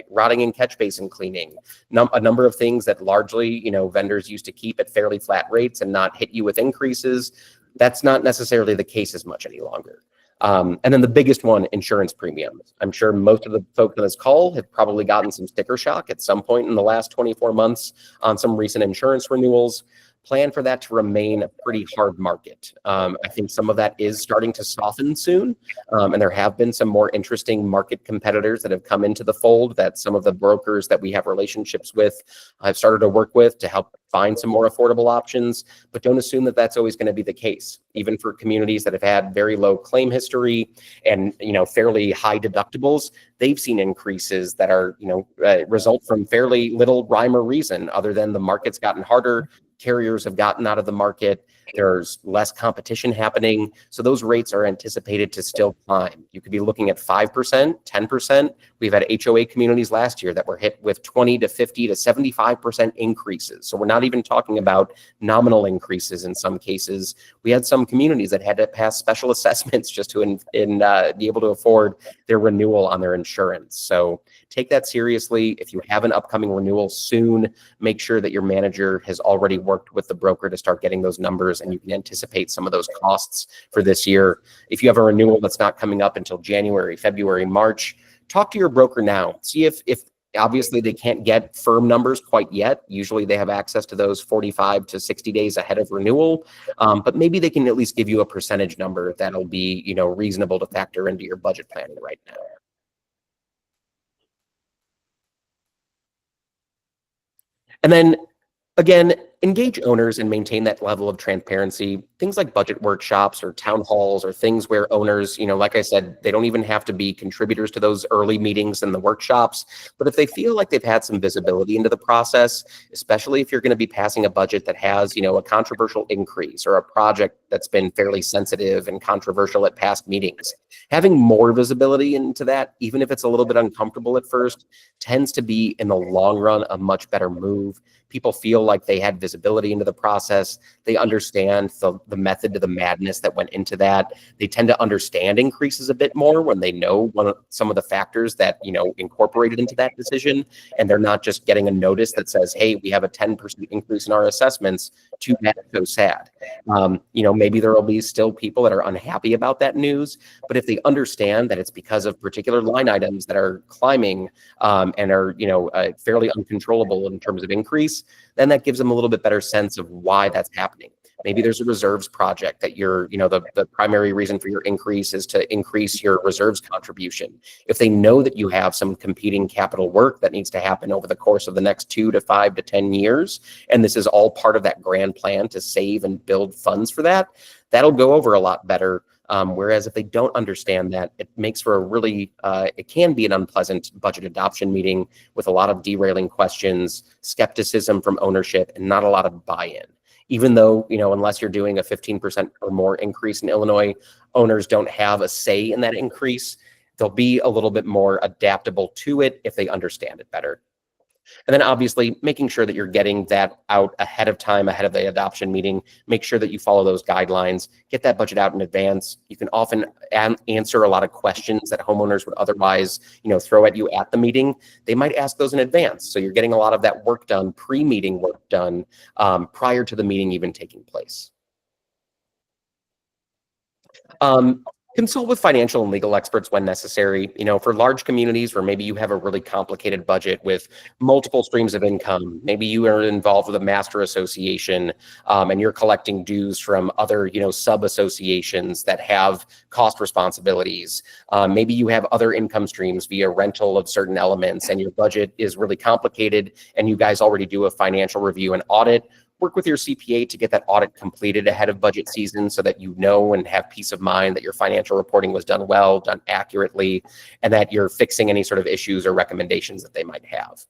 rotting and catch basin cleaning, a number of things that largely, vendors used to keep at fairly flat rates and not hit you with increases. That's not necessarily the case as much any longer. And then the biggest one, insurance premiums. I'm sure most of the folks on this call have probably gotten some sticker shock at some point in the last 24 months on some recent insurance renewals. plan for that to remain a pretty hard market. I think some of that is starting to soften soon, and there have been some more interesting market competitors that have come into the fold that some of the brokers that we have relationships with have started to work with to help find some more affordable options. But don't assume that that's always going to be the case. Even for communities that have had very low claim history and fairly high deductibles, they've seen increases that are result from fairly little rhyme or reason other than the market's gotten harder. Carriers have gotten out of the market. There's less competition happening. So those rates are anticipated to still climb. You could be looking at 5%, 10%. We've had HOA communities last year that were hit with 20 to 50 to 75% increases. So we're not even talking about nominal increases in some cases. We had some communities that had to pass special assessments just to be able to afford their renewal on their insurance. So take that seriously. If you have an upcoming renewal soon, make sure that your manager has already worked with the broker to start getting those numbers and you can anticipate some of those costs for this year. If you have a renewal that's not coming up until January, February, March, talk to your broker now. See if obviously they can't get firm numbers quite yet. Usually they have access to those 45 to 60 days ahead of renewal, but maybe they can at least give you a percentage number that'll be reasonable to factor into your budget planning right now. And then again, engage owners and maintain that level of transparency. Things like budget workshops or town halls or things where owners, like I said, they don't even have to be contributors to those early meetings and the workshops. But if they feel like they've had some visibility into the process, especially if you're going to be passing a budget that has, a controversial increase or a project that's been fairly sensitive and controversial at past meetings, having more visibility into that, even if it's a little bit uncomfortable at first, tends to be in the long run a much better move. People feel like they had visibility into the process. They understand the method to the madness that went into that. They tend to understand increases a bit more when they know some of the factors that, incorporated into that decision. And they're not just getting a notice that says, hey, we have a 10% increase in our assessments. Too bad, so sad. Maybe there will be still people that are unhappy about that news. But if they understand that it's because of particular line items that are climbing and are, fairly uncontrollable in terms of increase, then that gives them a little bit better sense of why that's happening. Maybe there's a reserves project that the primary reason for your increase is to increase your reserves contribution. If they know that you have some competing capital work that needs to happen over the course of the next 2 to 5 to 10 years, and this is all part of that grand plan to save and build funds for that, that'll go over a lot better. Whereas if they don't understand that, it makes for a really, it can be an unpleasant budget adoption meeting with a lot of derailing questions, skepticism from ownership, and not a lot of buy-in. Even though, unless you're doing a 15% or more increase in Illinois, owners don't have a say in that increase. They'll be a little bit more adaptable to it if they understand it better. And then obviously making sure that you're getting that out ahead of time, ahead of the adoption meeting. Make sure that you follow those guidelines, get that budget out in advance. You can often answer a lot of questions that homeowners would otherwise, throw at you at the meeting. They might ask those in advance. So you're getting a lot of that work done, pre-meeting work done prior to the meeting even taking place. Consult with financial and legal experts when necessary. For large communities where maybe you have a really complicated budget with multiple streams of income, maybe you are involved with a master association and you're collecting dues from other, sub-associations that have cost responsibilities. Maybe you have other income streams via rental of certain elements and your budget is really complicated and you guys already do a financial review and audit. Work with your CPA to get that audit completed ahead of budget season so that you know and have peace of mind that your financial reporting was done well, done accurately, and that you're fixing any sort of issues or recommendations that they might have.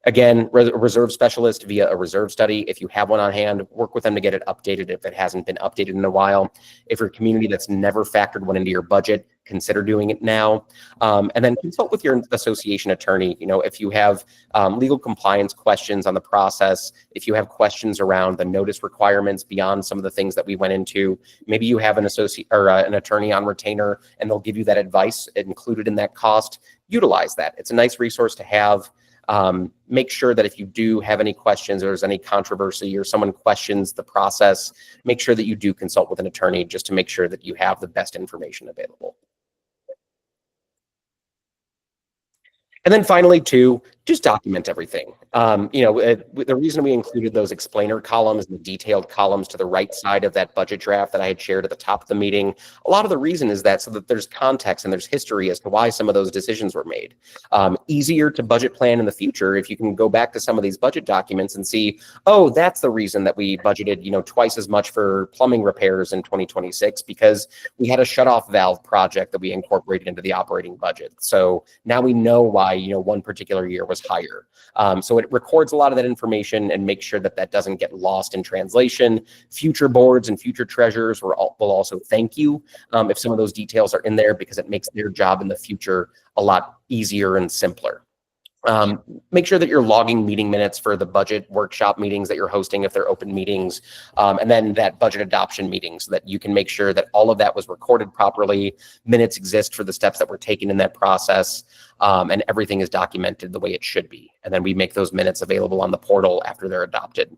Again, reserve specialist via a reserve study. If you have one on hand, work with them to get it updated if it hasn't been updated in a while. If you're a community that's never factored one into your budget, consider doing it now. And then consult with your association attorney. If you have legal compliance questions on the process, if you have questions around the notice requirements beyond some of the things that we went into, maybe you have an associate or an attorney on retainer and they'll give you that advice included in that cost. Utilize that. It's a nice resource to have. Make sure that if you do have any questions or there's any controversy or someone questions the process, make sure that you do consult with an attorney just to make sure that you have the best information available. And then finally, too, Just document everything. The reason we included those explainer columns and the detailed columns to the right side of that budget draft that I had shared at the top of the meeting, a lot of the reason is that so that there's context and there's history as to why some of those decisions were made. Easier to budget plan in the future if you can go back to some of these budget documents and see, oh, that's the reason that we budgeted, twice as much for plumbing repairs in 2026 because we had a shutoff valve project that we incorporated into the operating budget. So now we know why, one particular year was higher. So it records a lot of that information and makes sure that that doesn't get lost in translation. Future boards and future treasurers will also thank you if some of those details are in there because it makes their job in the future a lot easier and simpler. Make sure that you're logging meeting minutes for the budget workshop meetings that you're hosting if they're open meetings, and then that budget adoption meeting so that you can make sure that all of that was recorded properly, minutes exist for the steps that were taken in that process, and everything is documented the way it should be. And then we make those minutes available on the portal after they're adopted.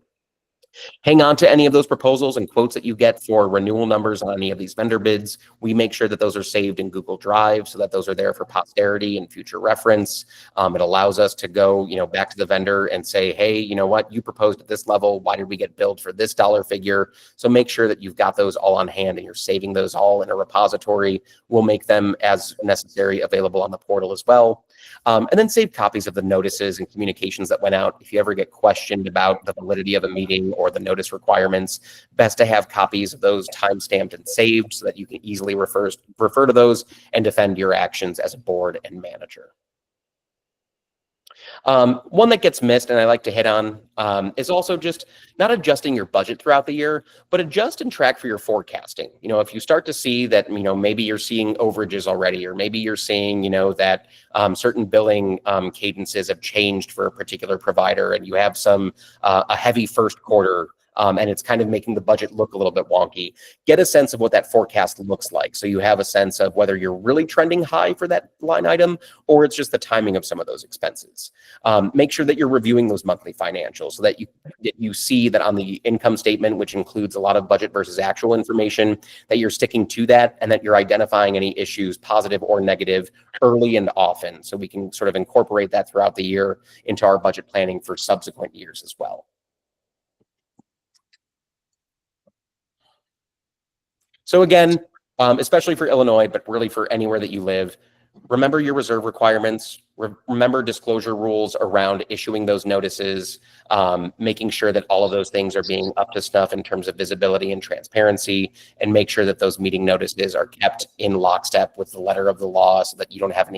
Hang on to any of those proposals and quotes that you get for renewal numbers on any of these vendor bids. We make sure that those are saved in Google Drive so that those are there for posterity and future reference. It allows us to go, back to the vendor and say, hey, you know what, you proposed at this level. Why did we get billed for this dollar figure? So make sure that you've got those all on hand and you're saving those all in a repository. We'll make them as necessary available on the portal as well. And then save copies of the notices and communications that went out. If you ever get questioned about the validity of a meeting or the notice requirements, best to have copies of those timestamped and saved so that you can easily refer to those and defend your actions as a board and manager. One that gets missed and I like to hit on is also just not adjusting your budget throughout the year, but adjust and track for your forecasting. If you start to see that, maybe you're seeing overages already, or maybe you're seeing, that certain billing cadences have changed for a particular provider and you have a heavy first quarter and it's kind of making the budget look a little bit wonky. Get a sense of what that forecast looks like. So you have a sense of whether you're really trending high for that line item, or it's just the timing of some of those expenses. Make sure that you're reviewing those monthly financials so that you see that on the income statement, which includes a lot of budget versus actual information, that you're sticking to that and that you're identifying any issues, positive or negative, early and often. So we can sort of incorporate that throughout the year into our budget planning for subsequent years as well. So again, especially for Illinois, but really for anywhere that you live, remember your reserve requirements, remember disclosure rules around issuing those notices, making sure that all of those things are being up to snuff in terms of visibility and transparency, and make sure that those meeting notices are kept in lockstep with the letter of the law so that you don't have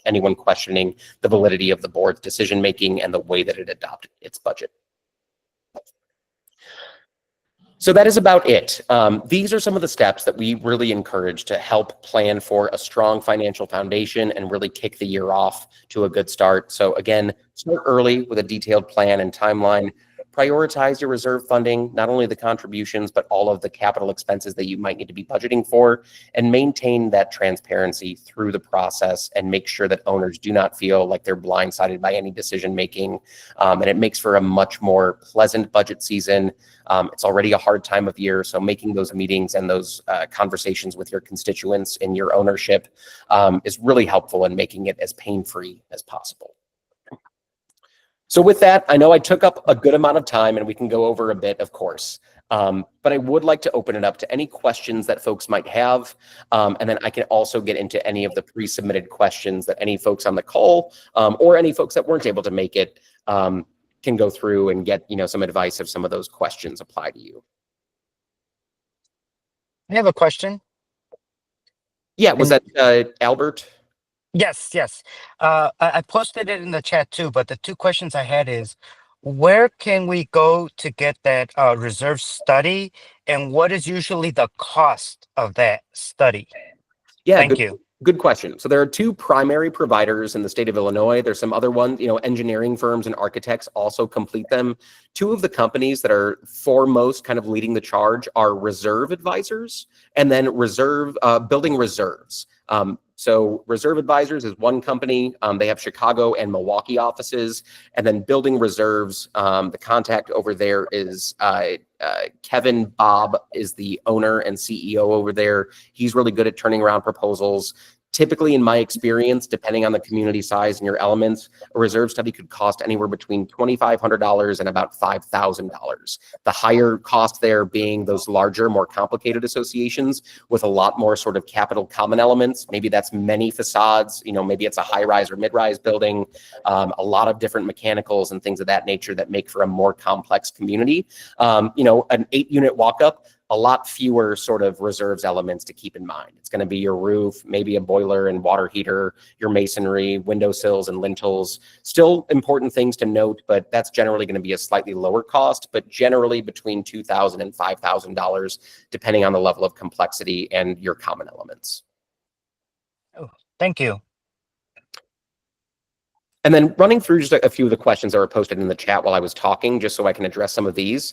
anyone questioning the validity of the board's decision-making and the way that it adopted its budget. So that is about it. These are some of the steps that we really encourage to help plan for a strong financial foundation and really kick the year off to a good start. So again, start early with a detailed plan and timeline. Prioritize your reserve funding, not only the contributions, but all of the capital expenses that you might need to be budgeting for, and maintain that transparency through the process and make sure that owners do not feel like they're blindsided by any decision making. And it makes for a much more pleasant budget season. It's already a hard time of year, so making those meetings and those conversations with your constituents in your ownership is really helpful in making it as pain-free as possible. So with that, I know I took up a good amount of time and we can go over a bit, of course, but I would like to open it up to any questions that folks might have. And then I can also get into any of the pre-submitted questions that any folks on the call or any folks that weren't able to make it can go through and get, some advice if some of those questions apply to you. I have a question. Yeah, was that Albert? Yes. I posted it in the chat too, but the two questions I had is, where can we go to get that reserve study, and what is usually the cost of that study? Yeah, Thank you. Good question. So there are two primary providers in the state of Illinois. There's some other ones, engineering firms and architects also complete them. Two of the companies that are foremost kind of leading the charge are Reserve Advisors and then Building Reserves. So Reserve Advisors is one company. They have Chicago and Milwaukee offices. And then Building Reserves, the contact over there is Kevin Bob is the owner and CEO over there. He's really good at turning around proposals. Typically, in my experience, depending on the community size and your elements, a reserve study could cost anywhere between $2,500 and about $5,000. The higher cost there being those larger, more complicated associations with a lot more sort of capital common elements. Maybe that's many facades, maybe it's a high-rise or mid-rise building, a lot of different mechanicals and things of that nature that make for a more complex community. An 8-unit walk-up, a lot fewer sort of reserves elements to keep in mind. It's going to be your roof, maybe a boiler and water heater, your masonry, windowsills and lintels. Still important things to note, but that's generally going to be a slightly lower cost, but generally between $2,000 and $5,000, depending on the level of complexity and your common elements. Oh, thank you. And then running through just a few of the questions that were posted in the chat while I was talking, just so I can address some of these.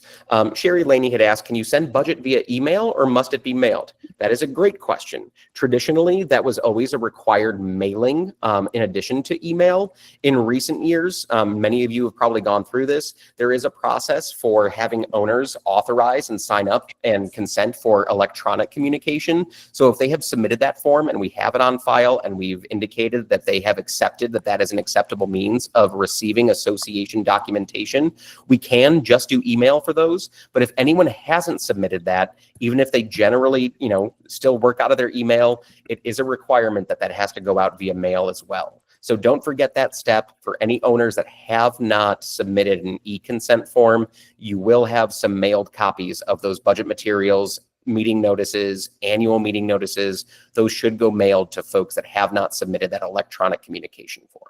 Sherry Laney had asked, can you send budget via email or must it be mailed? That is a great question. Traditionally, that was always a required mailing in addition to email. In recent years, many of you have probably gone through this. There is a process for having owners authorize and sign up and consent for electronic communication. So if they have submitted that form and we have it on file and we've indicated that they have accepted that that is an acceptable means of receiving association documentation, we can just do email for those. But if anyone hasn't submitted that, even if they generally, still work out of their email, it is a requirement that that has to go out via mail as well. So don't forget that step. For any owners that have not submitted an e-consent form, you will have some mailed copies of those budget materials, meeting notices, annual meeting notices. Those should go mailed to folks that have not submitted that electronic communication form.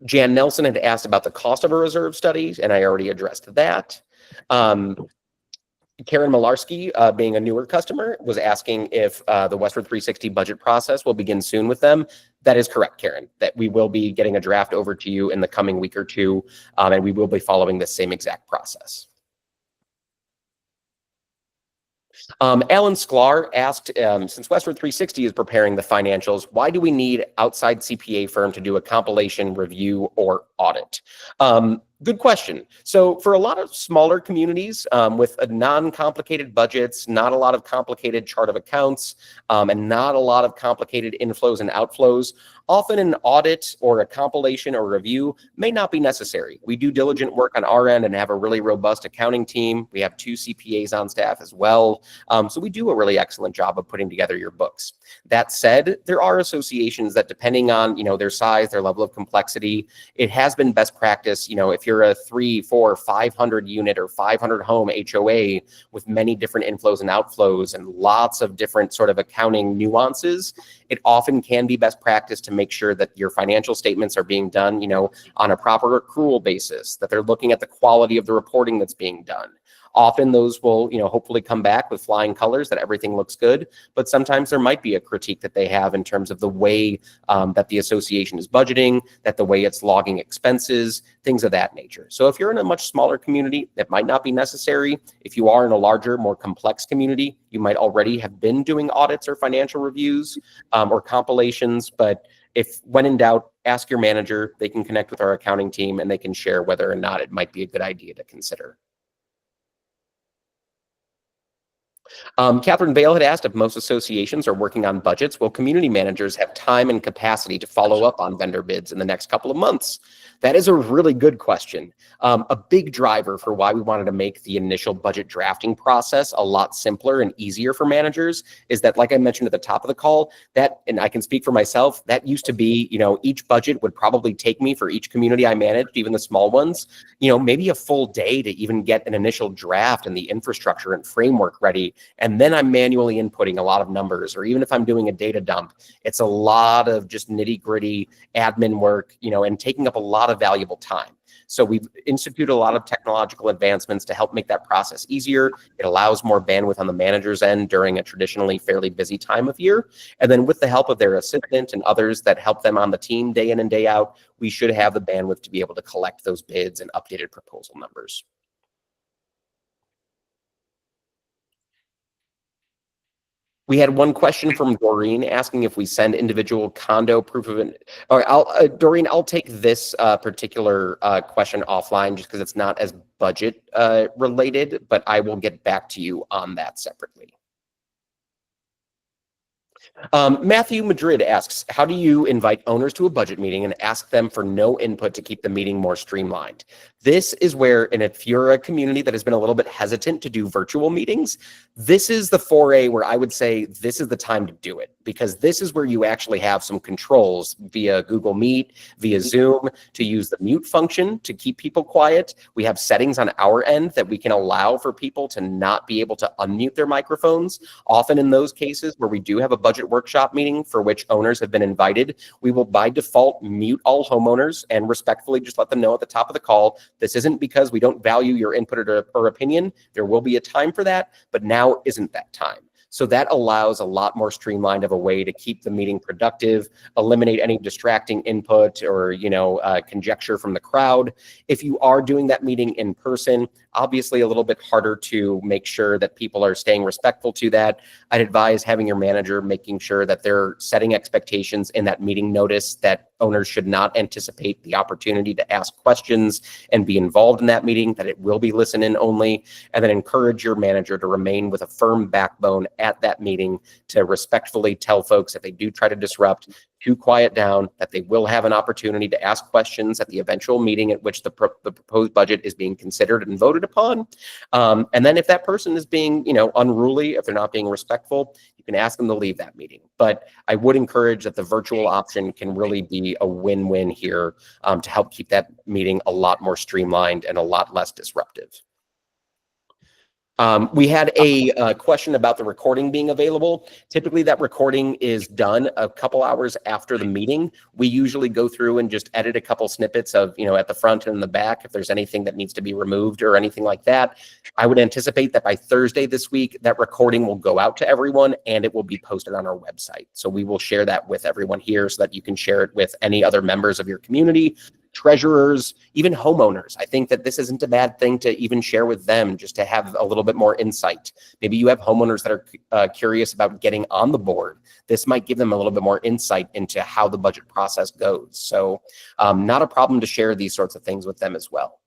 Jan Nelson had asked about the cost of a reserve study, and I already addressed that. Karen Malarski, being a newer customer, was asking if the Westward 360 budget process will begin soon with them. That is correct, Karen, that we will be getting a draft over to you in the coming week or two, and we will be following the same exact process. Alan Sklar asked, since Westward 360 is preparing the financials, why do we need outside CPA firm to do a compilation, review, or audit? Good question. So for a lot of smaller communities with a non-complicated budgets, not a lot of complicated chart of accounts, and not a lot of complicated inflows and outflows, often an audit or a compilation or review may not be necessary. We do diligent work on our end and have a really robust accounting team. We have 2 CPAs on staff as well. So we do a really excellent job of putting together your books. That said, there are associations that, depending on their size, their level of complexity, it has been best practice. If you're a 300, 400, 500 unit or 500 home HOA with many different inflows and outflows and lots of different sort of accounting nuances, it often can be best practice to make sure that your financial statements are being done, on a proper accrual basis, that they're looking at the quality of the reporting that's being done. Often those will, hopefully come back with flying colors that everything looks good, but sometimes there might be a critique that they have in terms of the way that the association is budgeting, that the way it's logging expenses, things of that nature. So if you're in a much smaller community, it might not be necessary. If you are in a larger, more complex community, you might already have been doing audits or financial reviews or compilations, but if when in doubt, ask your manager. They can connect with our accounting team and they can share whether or not it might be a good idea to consider. Catherine Bale had asked if most associations are working on budgets. Will community managers have time and capacity to follow up on vendor bids in the next couple of months? That is a really good question. A big driver for why we wanted to make the initial budget drafting process a lot simpler and easier for managers is that, like I mentioned at the top of the call, that, and I can speak for myself, that used to be, each budget would probably take me, for each community I managed, even the small ones, maybe a full day to even get an initial draft and the infrastructure and framework ready. And then I'm manually inputting a lot of numbers, or even if I'm doing a data dump, it's a lot of just nitty gritty admin work, and taking up a lot of valuable time. So we've instituted a lot of technological advancements to help make that process easier. It allows more bandwidth on the manager's end during a traditionally fairly busy time of year. And then with the help of their assistant and others that help them on the team day in and day out, we should have the bandwidth to be able to collect those bids and updated proposal numbers. We had one question from Doreen asking if we send individual condo proof of it. All right, Doreen, I'll take this particular question offline just because it's not as budget related, but I will get back to you on that separately. Matthew Madrid asks, how do you invite owners to a budget meeting and ask them for no input to keep the meeting more streamlined? This is where, and if you're a community that has been a little bit hesitant to do virtual meetings, this is the foray where I would say this is the time to do it, because this is where you actually have some controls via Google Meet, via Zoom, to use the mute function to keep people quiet. We have settings on our end that we can allow for people to not be able to unmute their microphones. Often in those cases where we do have a budget workshop meeting for which owners have been invited, we will by default mute all homeowners and respectfully just let them know at the top of the call, this isn't because we don't value your input or opinion. There will be a time for that, but now isn't that time. So that allows a lot more streamlined of a way to keep the meeting productive, eliminate any distracting input or conjecture from the crowd. If you are doing that meeting in person, obviously a little bit harder to make sure that people are staying respectful to that. I'd advise having your manager making sure that they're setting expectations in that meeting notice that owners should not anticipate the opportunity to ask questions and be involved in that meeting, that it will be listen in only, and then encourage your manager to remain with a firm backbone at that meeting to respectfully tell folks if they do try to disrupt, to quiet down, that they will have an opportunity to ask questions at the eventual meeting at which the proposed budget is being considered and voted upon. And then if that person is being, unruly, if they're not being respectful, you can ask them to leave that meeting. But I would encourage that the virtual option can really be a win-win here to help keep that meeting a lot more streamlined and a lot less disruptive. We had a question about the recording being available. Typically that recording is done a couple hours after the meeting. We usually go through and just edit a couple snippets of, at the front and the back, if there's anything that needs to be removed or anything like that. I would anticipate that by Thursday this week, that recording will go out to everyone and it will be posted on our website. So we will share that with everyone here so that you can share it with any other members of your community, treasurers, even homeowners. I think that this isn't a bad thing to even share with them, just to have a little bit more insight. Maybe you have homeowners that are curious about getting on the board. This might give them a little bit more insight into how the budget process goes. So not a problem to share these sorts of things with them as well.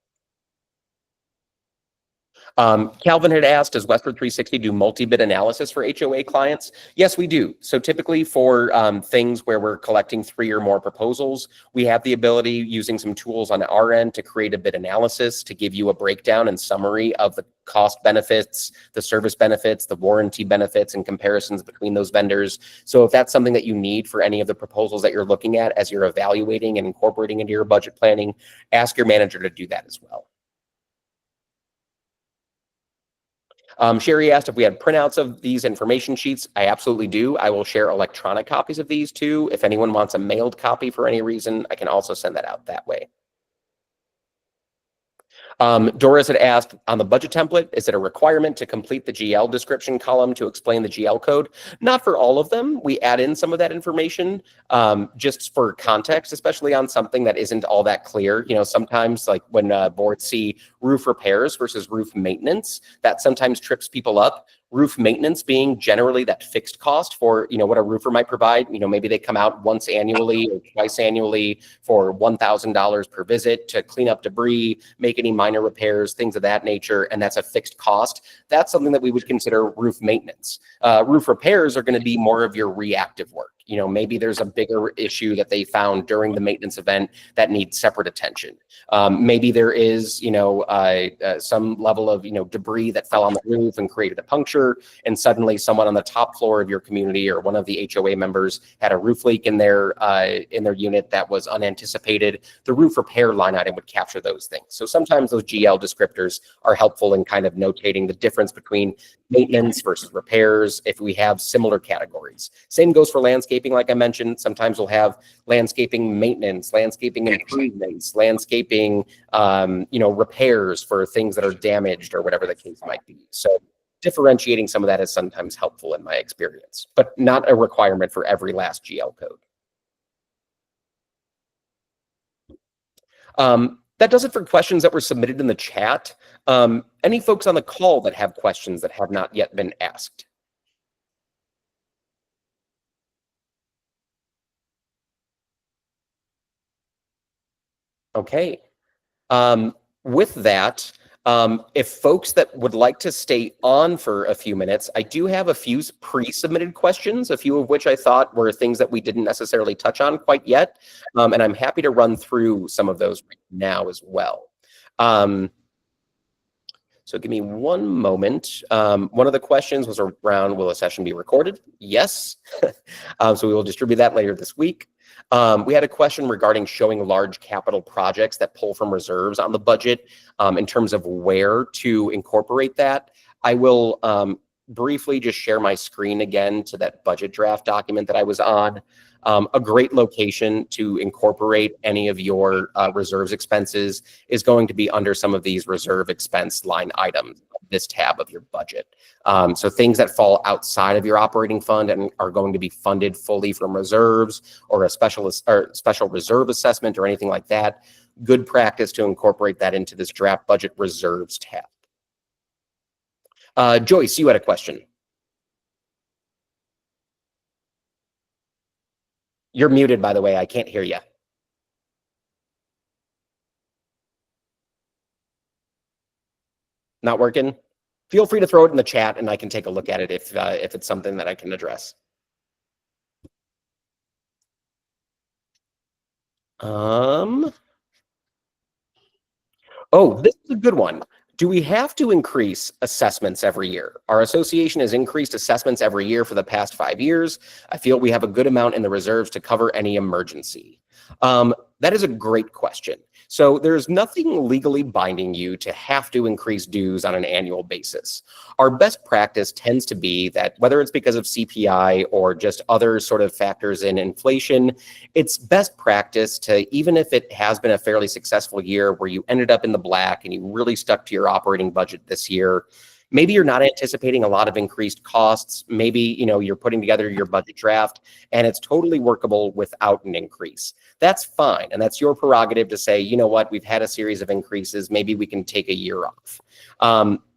Calvin had asked, does Westford 360 do multi-bid analysis for HOA clients? Yes, we do. So typically for things where we're collecting 3 or more proposals, we have the ability, using some tools on our end, to create a bid analysis to give you a breakdown and summary of the cost benefits, the service benefits, the warranty benefits, and comparisons between those vendors. So if that's something that you need for any of the proposals that you're looking at as you're evaluating and incorporating into your budget planning, ask your manager to do that as well. Sherry asked if we had printouts of these information sheets. I absolutely do. I will share electronic copies of these too. If anyone wants a mailed copy for any reason, I can also send that out that way. Doris had asked, on the budget template, is it a requirement to complete the GL description column to explain the GL code? Not for all of them. We add in some of that information just for context, especially on something that isn't all that clear. Sometimes like when boards see roof repairs versus roof maintenance, that sometimes trips people up. Roof maintenance being generally that fixed cost for, what a roofer might provide. Maybe they come out once annually or twice annually for $1,000 per visit to clean up debris, make any minor repairs, things of that nature, and that's a fixed cost. That's something that we would consider roof maintenance. Roof repairs are going to be more of your reactive work. Maybe there's a bigger issue that they found during the maintenance event that needs separate attention. Maybe there is, some level of, debris that fell on the roof and created a puncture, and suddenly someone on the top floor of your community or one of the HOA members had a roof leak in their unit that was unanticipated. The roof repair line item would capture those things. So sometimes those GL descriptors are helpful in kind of notating the difference between maintenance versus repairs if we have similar categories. Same goes for landscaping. Like I mentioned, sometimes we'll have landscaping maintenance, landscaping improvements, landscaping, repairs for things that are damaged or whatever the case might be. So differentiating some of that is sometimes helpful in my experience, but not a requirement for every last GL code. That does it for questions that were submitted in the chat. Any folks on the call that have questions that have not yet been asked? Okay. With that, If folks that would like to stay on for a few minutes, I do have a few pre-submitted questions, a few of which I thought were things that we didn't necessarily touch on quite yet. And I'm happy to run through some of those right now as well. So give me one moment. One of the questions was around, will a session be recorded? Yes. So we will distribute that later this week. We had a question regarding showing large capital projects that pull from reserves on the budget in terms of where to incorporate that. I will briefly just share my screen again to that budget draft document that I was on. A great location to incorporate any of your reserves expenses is going to be under some of these reserve expense line items, this tab of your budget. So things that fall outside of your operating fund and are going to be funded fully from reserves or a special reserve assessment or anything like that, good practice to incorporate that into this draft budget reserves tab. Joyce, you had a question. You're muted, by the way. I can't hear you. Not working? Feel free to throw it in the chat and I can take a look at it if it's something that I can address. Oh, this is a good one. Do we have to increase assessments every year? Our association has increased assessments every year for the past 5 years. I feel we have a good amount in the reserves to cover any emergency. That is a great question. So there's nothing legally binding you to have to increase dues on an annual basis. Our best practice tends to be that whether it's because of CPI or just other sort of factors in inflation, it's best practice to, even if it has been a fairly successful year where you ended up in the black and you really stuck to your operating budget this year, maybe you're not anticipating a lot of increased costs. Maybe, you're putting together your budget draft and it's totally workable without an increase. That's fine. And that's your prerogative to say, you know what, we've had a series of increases. Maybe we can take a year off.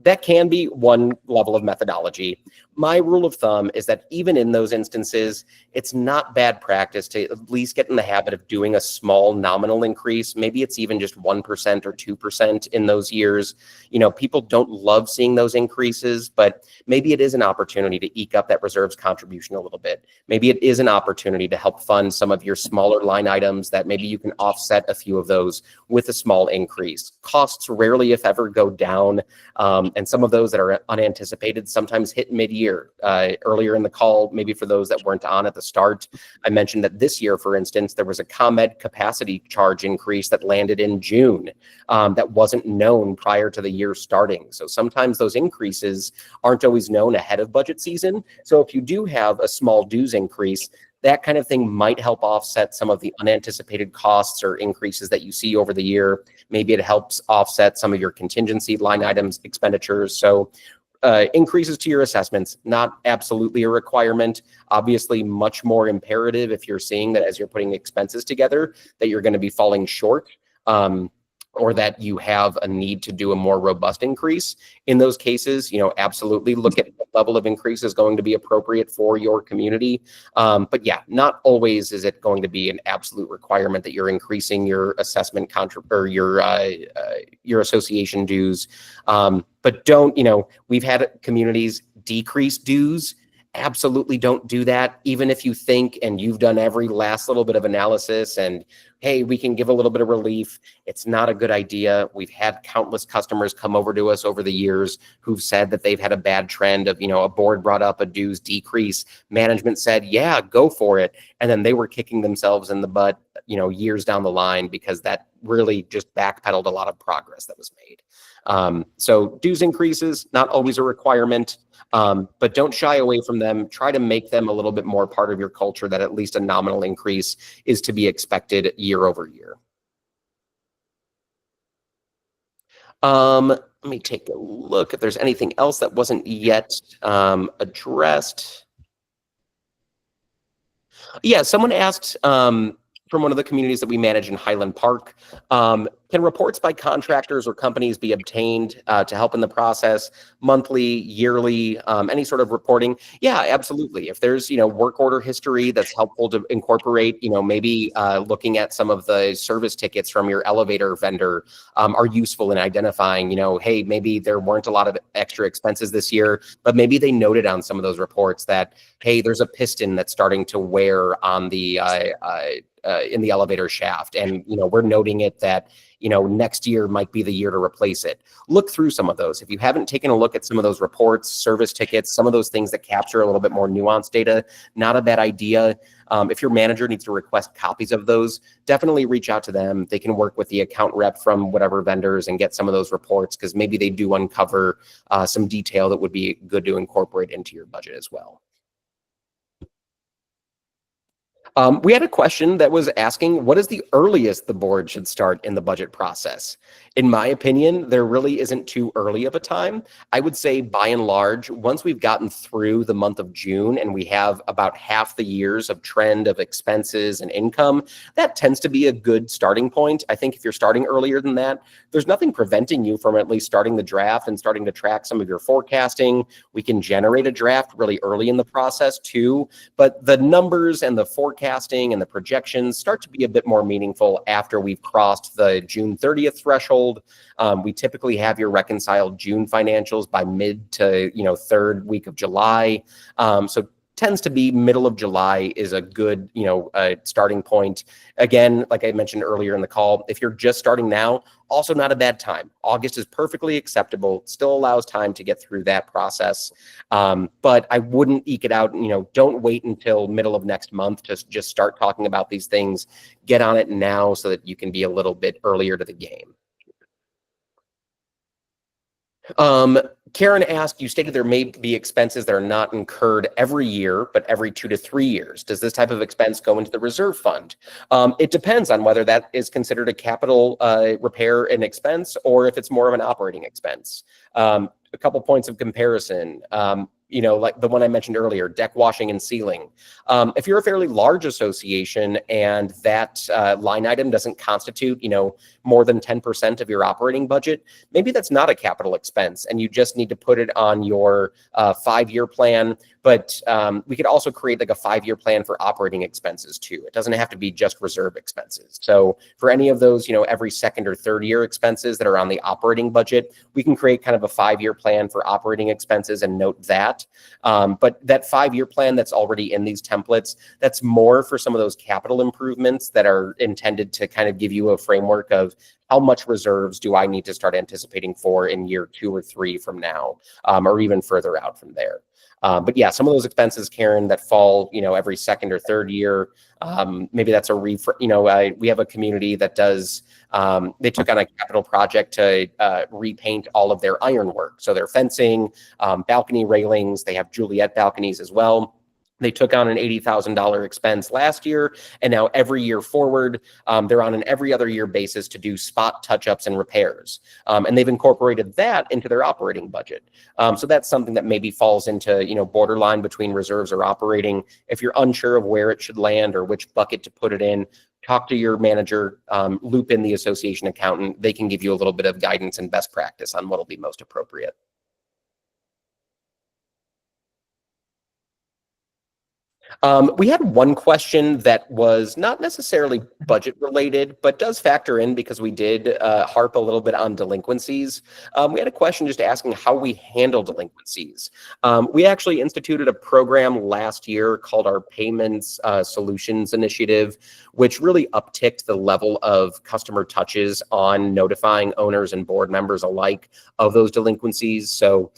That can be one level of methodology. My rule of thumb is that even in those instances, it's not bad practice to at least get in the habit of doing a small nominal increase. Maybe it's even just 1% or 2% in those years. People don't love seeing those increases, but maybe it is an opportunity to eke up that reserves contribution a little bit. Maybe it is an opportunity to help fund some of your smaller line items that maybe you can offset a few of those with a small increase. Costs rarely, if ever, go down. And some of those that are unanticipated sometimes hit mid-year. Earlier in the call, maybe for those that weren't on at the start, I mentioned that this year, for instance, there was a ComEd capacity charge increase that landed in June that wasn't known prior to the year starting. So sometimes those increases aren't always known ahead of budget season. So if you do have a small dues increase, that kind of thing might help offset some of the unanticipated costs or increases that you see over the year. Maybe it helps offset some of your contingency line items expenditures. So increases to your assessments, not absolutely a requirement. Obviously, much more imperative if you're seeing that as you're putting expenses together, that you're going to be falling short. Or that you have a need to do a more robust increase. In those cases, absolutely look at what level of increase is going to be appropriate for your community. But yeah, not always is it going to be an absolute requirement that you're increasing your assessment or your association dues. But don't, we've had communities decrease dues. Absolutely don't do that. Even if you think and you've done every last little bit of analysis and, hey, we can give a little bit of relief, it's not a good idea. We've had countless customers come over to us over the years who've said that they've had a bad trend of, a board brought up a dues decrease. Management said, yeah, go for it. And then they were kicking themselves in the butt, years down the line because that really just backpedaled a lot of progress that was made. So dues increases, not always a requirement. But don't shy away from them. Try to make them a little bit more part of your culture, that at least a nominal increase is to be expected year over year. Let me take a look if there's anything else that wasn't yet addressed. Yeah, someone asked from one of the communities that we manage in Highland Park, Can reports by contractors or companies be obtained to help in the process, monthly, yearly, any sort of reporting? Yeah, absolutely. If there's, work order history that's helpful to incorporate, maybe looking at some of the service tickets from your elevator vendor are useful in identifying, hey, maybe there weren't a lot of extra expenses this year, but maybe they noted on some of those reports that, hey, there's a piston that's starting to wear on the in the elevator shaft, and we're noting it that next year might be the year to replace it. Look through some of those. If you haven't taken a look at some of those reports, service tickets, some of those things that capture a little bit more nuanced data, not a bad idea. If your manager needs to request copies of those, definitely reach out to them. They can work with the account rep from whatever vendors and get some of those reports, because maybe they do uncover some detail that would be good to incorporate into your budget as well. We had a question that was asking, what is the earliest the board should start in the budget process? In my opinion, there really isn't too early of a time. I would say by and large, once we've gotten through the month of June and we have about half the years of trend of expenses and income, that tends to be a good starting point. I think if you're starting earlier than that, there's nothing preventing you from at least starting the draft and starting to track some of your forecasting. We can generate a draft really early in the process too, but the numbers and the forecasting and the projections start to be a bit more meaningful after we've crossed the June 30th threshold. We typically have your reconciled June financials by mid to third week of July. So tends to be middle of July is a good starting point. Again, like I mentioned earlier in the call, if you're just starting now, also not a bad time. August is perfectly acceptable. Still allows time to get through that process. But I wouldn't eke it out. Don't wait until middle of next month to just start talking about these things. Get on it now so that you can be a little bit earlier to the game. Karen asked, you stated there may be expenses that are not incurred every year, but every 2 to 3 years. Does this type of expense go into the reserve fund? It depends on whether that is considered a capital repair and expense, or if it's more of an operating expense. A couple points of comparison. Like the one I mentioned earlier, deck washing and sealing. If you're a fairly large association and that line item doesn't constitute, more than 10% of your operating budget, maybe that's not a capital expense and you just need to put it on your 5-year plan. But we could also create like a 5-year plan for operating expenses too. It doesn't have to be just reserve expenses. So for any of those, every second or third year expenses that are on the operating budget, we can create kind of a 5-year plan for operating expenses and note that. But that 5-year plan that's already in these templates, that's more for some of those capital improvements that are intended to kind of give you a framework of how much reserves do I need to start anticipating for in year 2 or 3 from now, or even further out from there. But yeah, some of those expenses, Karen, that fall, every second or third year, maybe that's a we have a community that does, they took on a capital project to repaint all of their ironwork. So their fencing, balcony railings, they have Juliet balconies as well. They took on an $80,000 expense last year, and now every year forward, they're on an every other year basis to do spot touch-ups and repairs. And they've incorporated that into their operating budget. So that's something that maybe falls into, borderline between reserves or operating. If you're unsure of where it should land or which bucket to put it in, talk to your manager, loop in the association accountant. They can give you a little bit of guidance and best practice on what will be most appropriate. We had one question that was not necessarily budget related, but does factor in because we did harp a little bit on delinquencies. We had a question just asking how we handle delinquencies. We actually instituted a program last year called our Payments Solutions Initiative, which really upticked the level of customer touches on notifying owners and board members alike of those delinquencies. So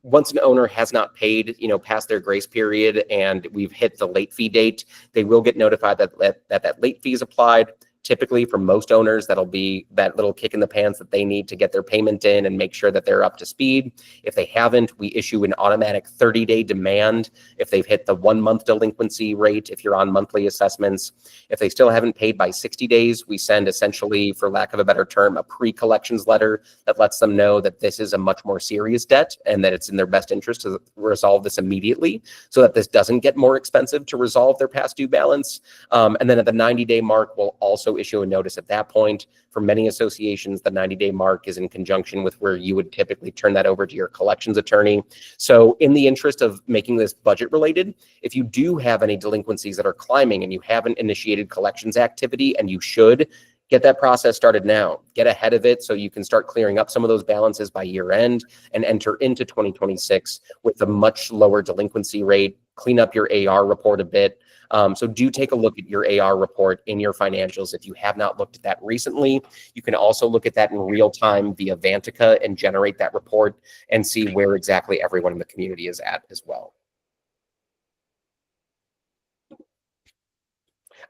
once an owner has not paid, past their grace period and we've hit the late fee date, they will get notified that late fee is applied. Typically, for most owners, that'll be that little kick in the pants that they need to get their payment in and make sure that they're up to speed. If they haven't, we issue an automatic 30-day demand if they've hit the 1-month delinquency rate, if you're on monthly assessments. If they still haven't paid by 60 days, we send essentially, for lack of a better term, a pre-collections letter that lets them know that this is a much more serious debt and that it's in their best interest to resolve this immediately so that this doesn't get more expensive to resolve their past due balance. And then at the 90-day mark, we'll also also issue a notice at that point. For many associations, the 90-day mark is in conjunction with where you would typically turn that over to your collections attorney. So in the interest of making this budget related, if you do have any delinquencies that are climbing and you haven't initiated collections activity, and you should, get that process started now. Get ahead of it so you can start clearing up some of those balances by year end and enter into 2026 with a much lower delinquency rate. Clean up your AR report a bit. So do take a look at your AR report in your financials if you have not looked at that recently. You can also look at that in real time via Vantica and generate that report and see where exactly everyone in the community is at as well.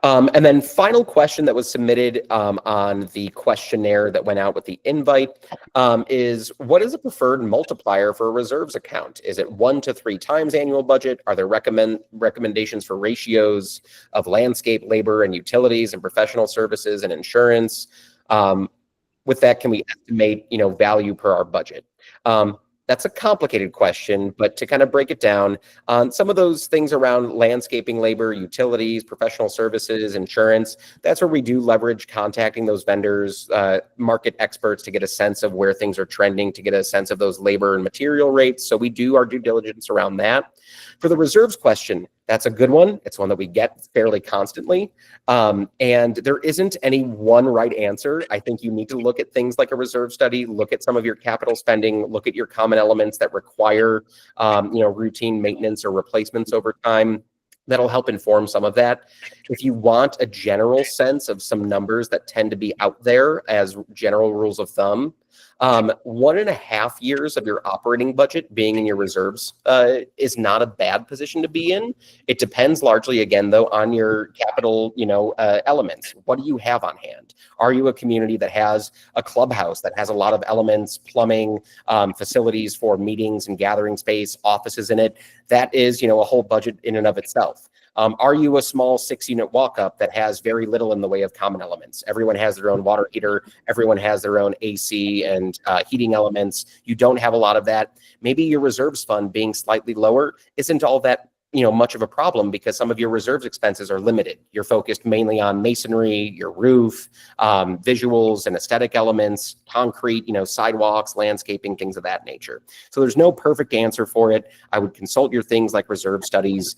And then final question that was submitted on the questionnaire that went out with the invite is, what is a preferred multiplier for a reserves account? Is it 1 to 3 times annual budget? Are there recommendations for ratios of landscape, labor, and utilities and professional services and insurance? With that, can we estimate, value per our budget? That's a complicated question, but to kind of break it down, on some of those things around landscaping, labor, utilities, professional services, insurance, that's where we do leverage contacting those vendors, market experts to get a sense of where things are trending, to get a sense of those labor and material rates. So we do our due diligence around that. For the reserves question, that's a good one. It's one that we get fairly constantly. And there isn't any one right answer. I think you need to look at things like a reserve study, look at some of your capital spending, look at your common elements that require, routine maintenance or replacements over time. That'll help inform some of that. If you want a general sense of some numbers that tend to be out there as general rules of thumb, 1.5 years of your operating budget being in your reserves is not a bad position to be in. It depends largely, again, though, on your capital, elements. What do you have on hand? Are you a community that has a clubhouse that has a lot of elements, plumbing, facilities for meetings and gathering space, offices in it? That is, a whole budget in and of itself. Are you a small 6-unit walk-up that has very little in the way of common elements? Everyone has their own water heater. Everyone has their own AC and heating elements. You don't have a lot of that. Maybe your reserves fund being slightly lower isn't all that much of a problem, because some of your reserves expenses are limited. You're focused mainly on masonry, your roof, visuals and aesthetic elements, concrete, sidewalks, landscaping, things of that nature. So there's no perfect answer for it. I would consult your things like reserve studies,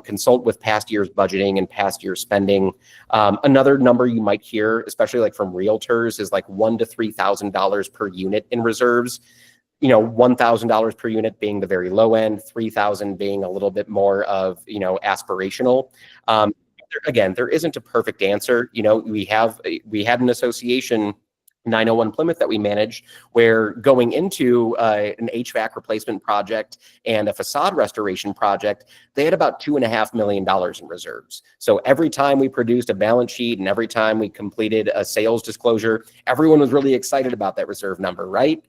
consult with past year's budgeting and past year's spending. Another number you might hear, especially like from realtors, is like $1,000 to $3,000 per unit in reserves. $1,000 per unit being the very low end, 3,000 being a little bit more of, aspirational. Again, there isn't a perfect answer. We had an association, 901 Plymouth, that we managed, where going into an HVAC replacement project and a facade restoration project, they had about $2.5 million in reserves. So every time we produced a balance sheet and every time we completed a sales disclosure, everyone was really excited about that reserve number, right?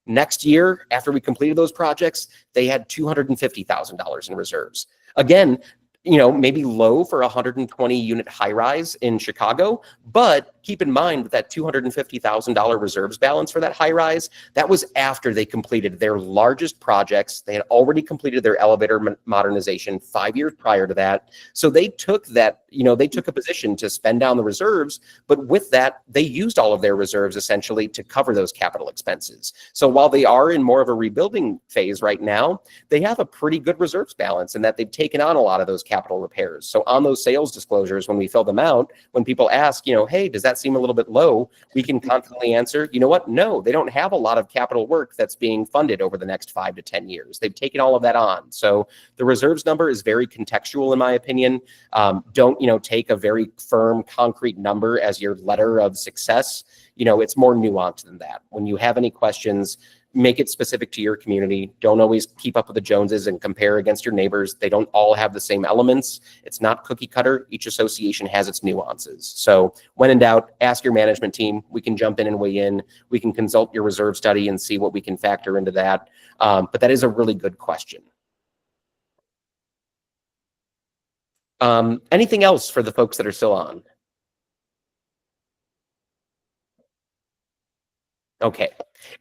Next year, after we completed those projects, they had $250,000 in reserves. Again, maybe low for a 120-unit high-rise in Chicago, but keep in mind that $250,000 reserves balance for that high-rise, that was after they completed their largest projects. They had already completed their elevator modernization 5 years prior to that. So they took that, they took a position to spend down the reserves, but with that, they used all of their reserves essentially to cover those capital expenses. So while they are in more of a rebuilding phase right now, they have a pretty good reserves balance in that they've taken on a lot of those capital repairs. So on those sales disclosures, when we fill them out, when people ask, hey, does that seem a little bit low? We can confidently answer, you know what? No, they don't have a lot of capital work that's being funded over the next 5 to 10 years. They've taken all of that on. So the reserves number is very contextual, in my opinion. Don't, take a very firm, concrete number as your letter of success. It's more nuanced than that. When you have any questions, make it specific to your community. Don't always keep up with the Joneses and compare against your neighbors. They don't all have the same elements. It's not cookie cutter. Each association has its nuances. So when in doubt, ask your management team. We can jump in and weigh in. We can consult your reserve study and see what we can factor into that. But that is a really good question. Anything else for the folks that are still on? Okay.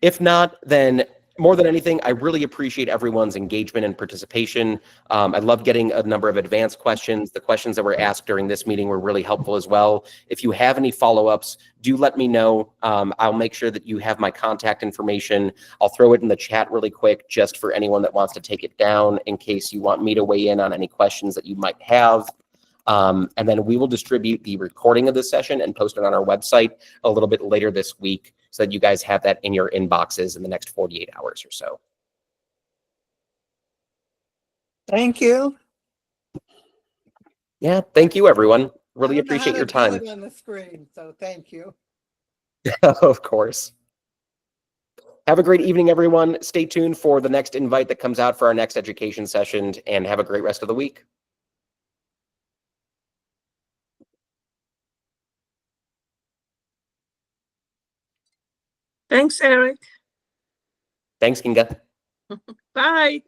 If not, then more than anything, I really appreciate everyone's engagement and participation. I love getting a number of advanced questions. The questions that were asked during this meeting were really helpful as well. If you have any follow-ups, do let me know. I'll make sure that you have my contact information. I'll throw it in the chat really quick just for anyone that wants to take it down in case you want me to weigh in on any questions that you might have. And then we will distribute the recording of this session and post it on our website a little bit later this week so that you guys have that in your inboxes in the next 48 hours or so. Thank you. Yeah, thank you, everyone. Really I don't know appreciate how your to do time. it on the screen, so thank you. Of course. Have a great evening, everyone. Stay tuned for the next invite that comes out for our next education session, and have a great rest of the week. Thanks, Eric. Thanks, Kinga. Bye.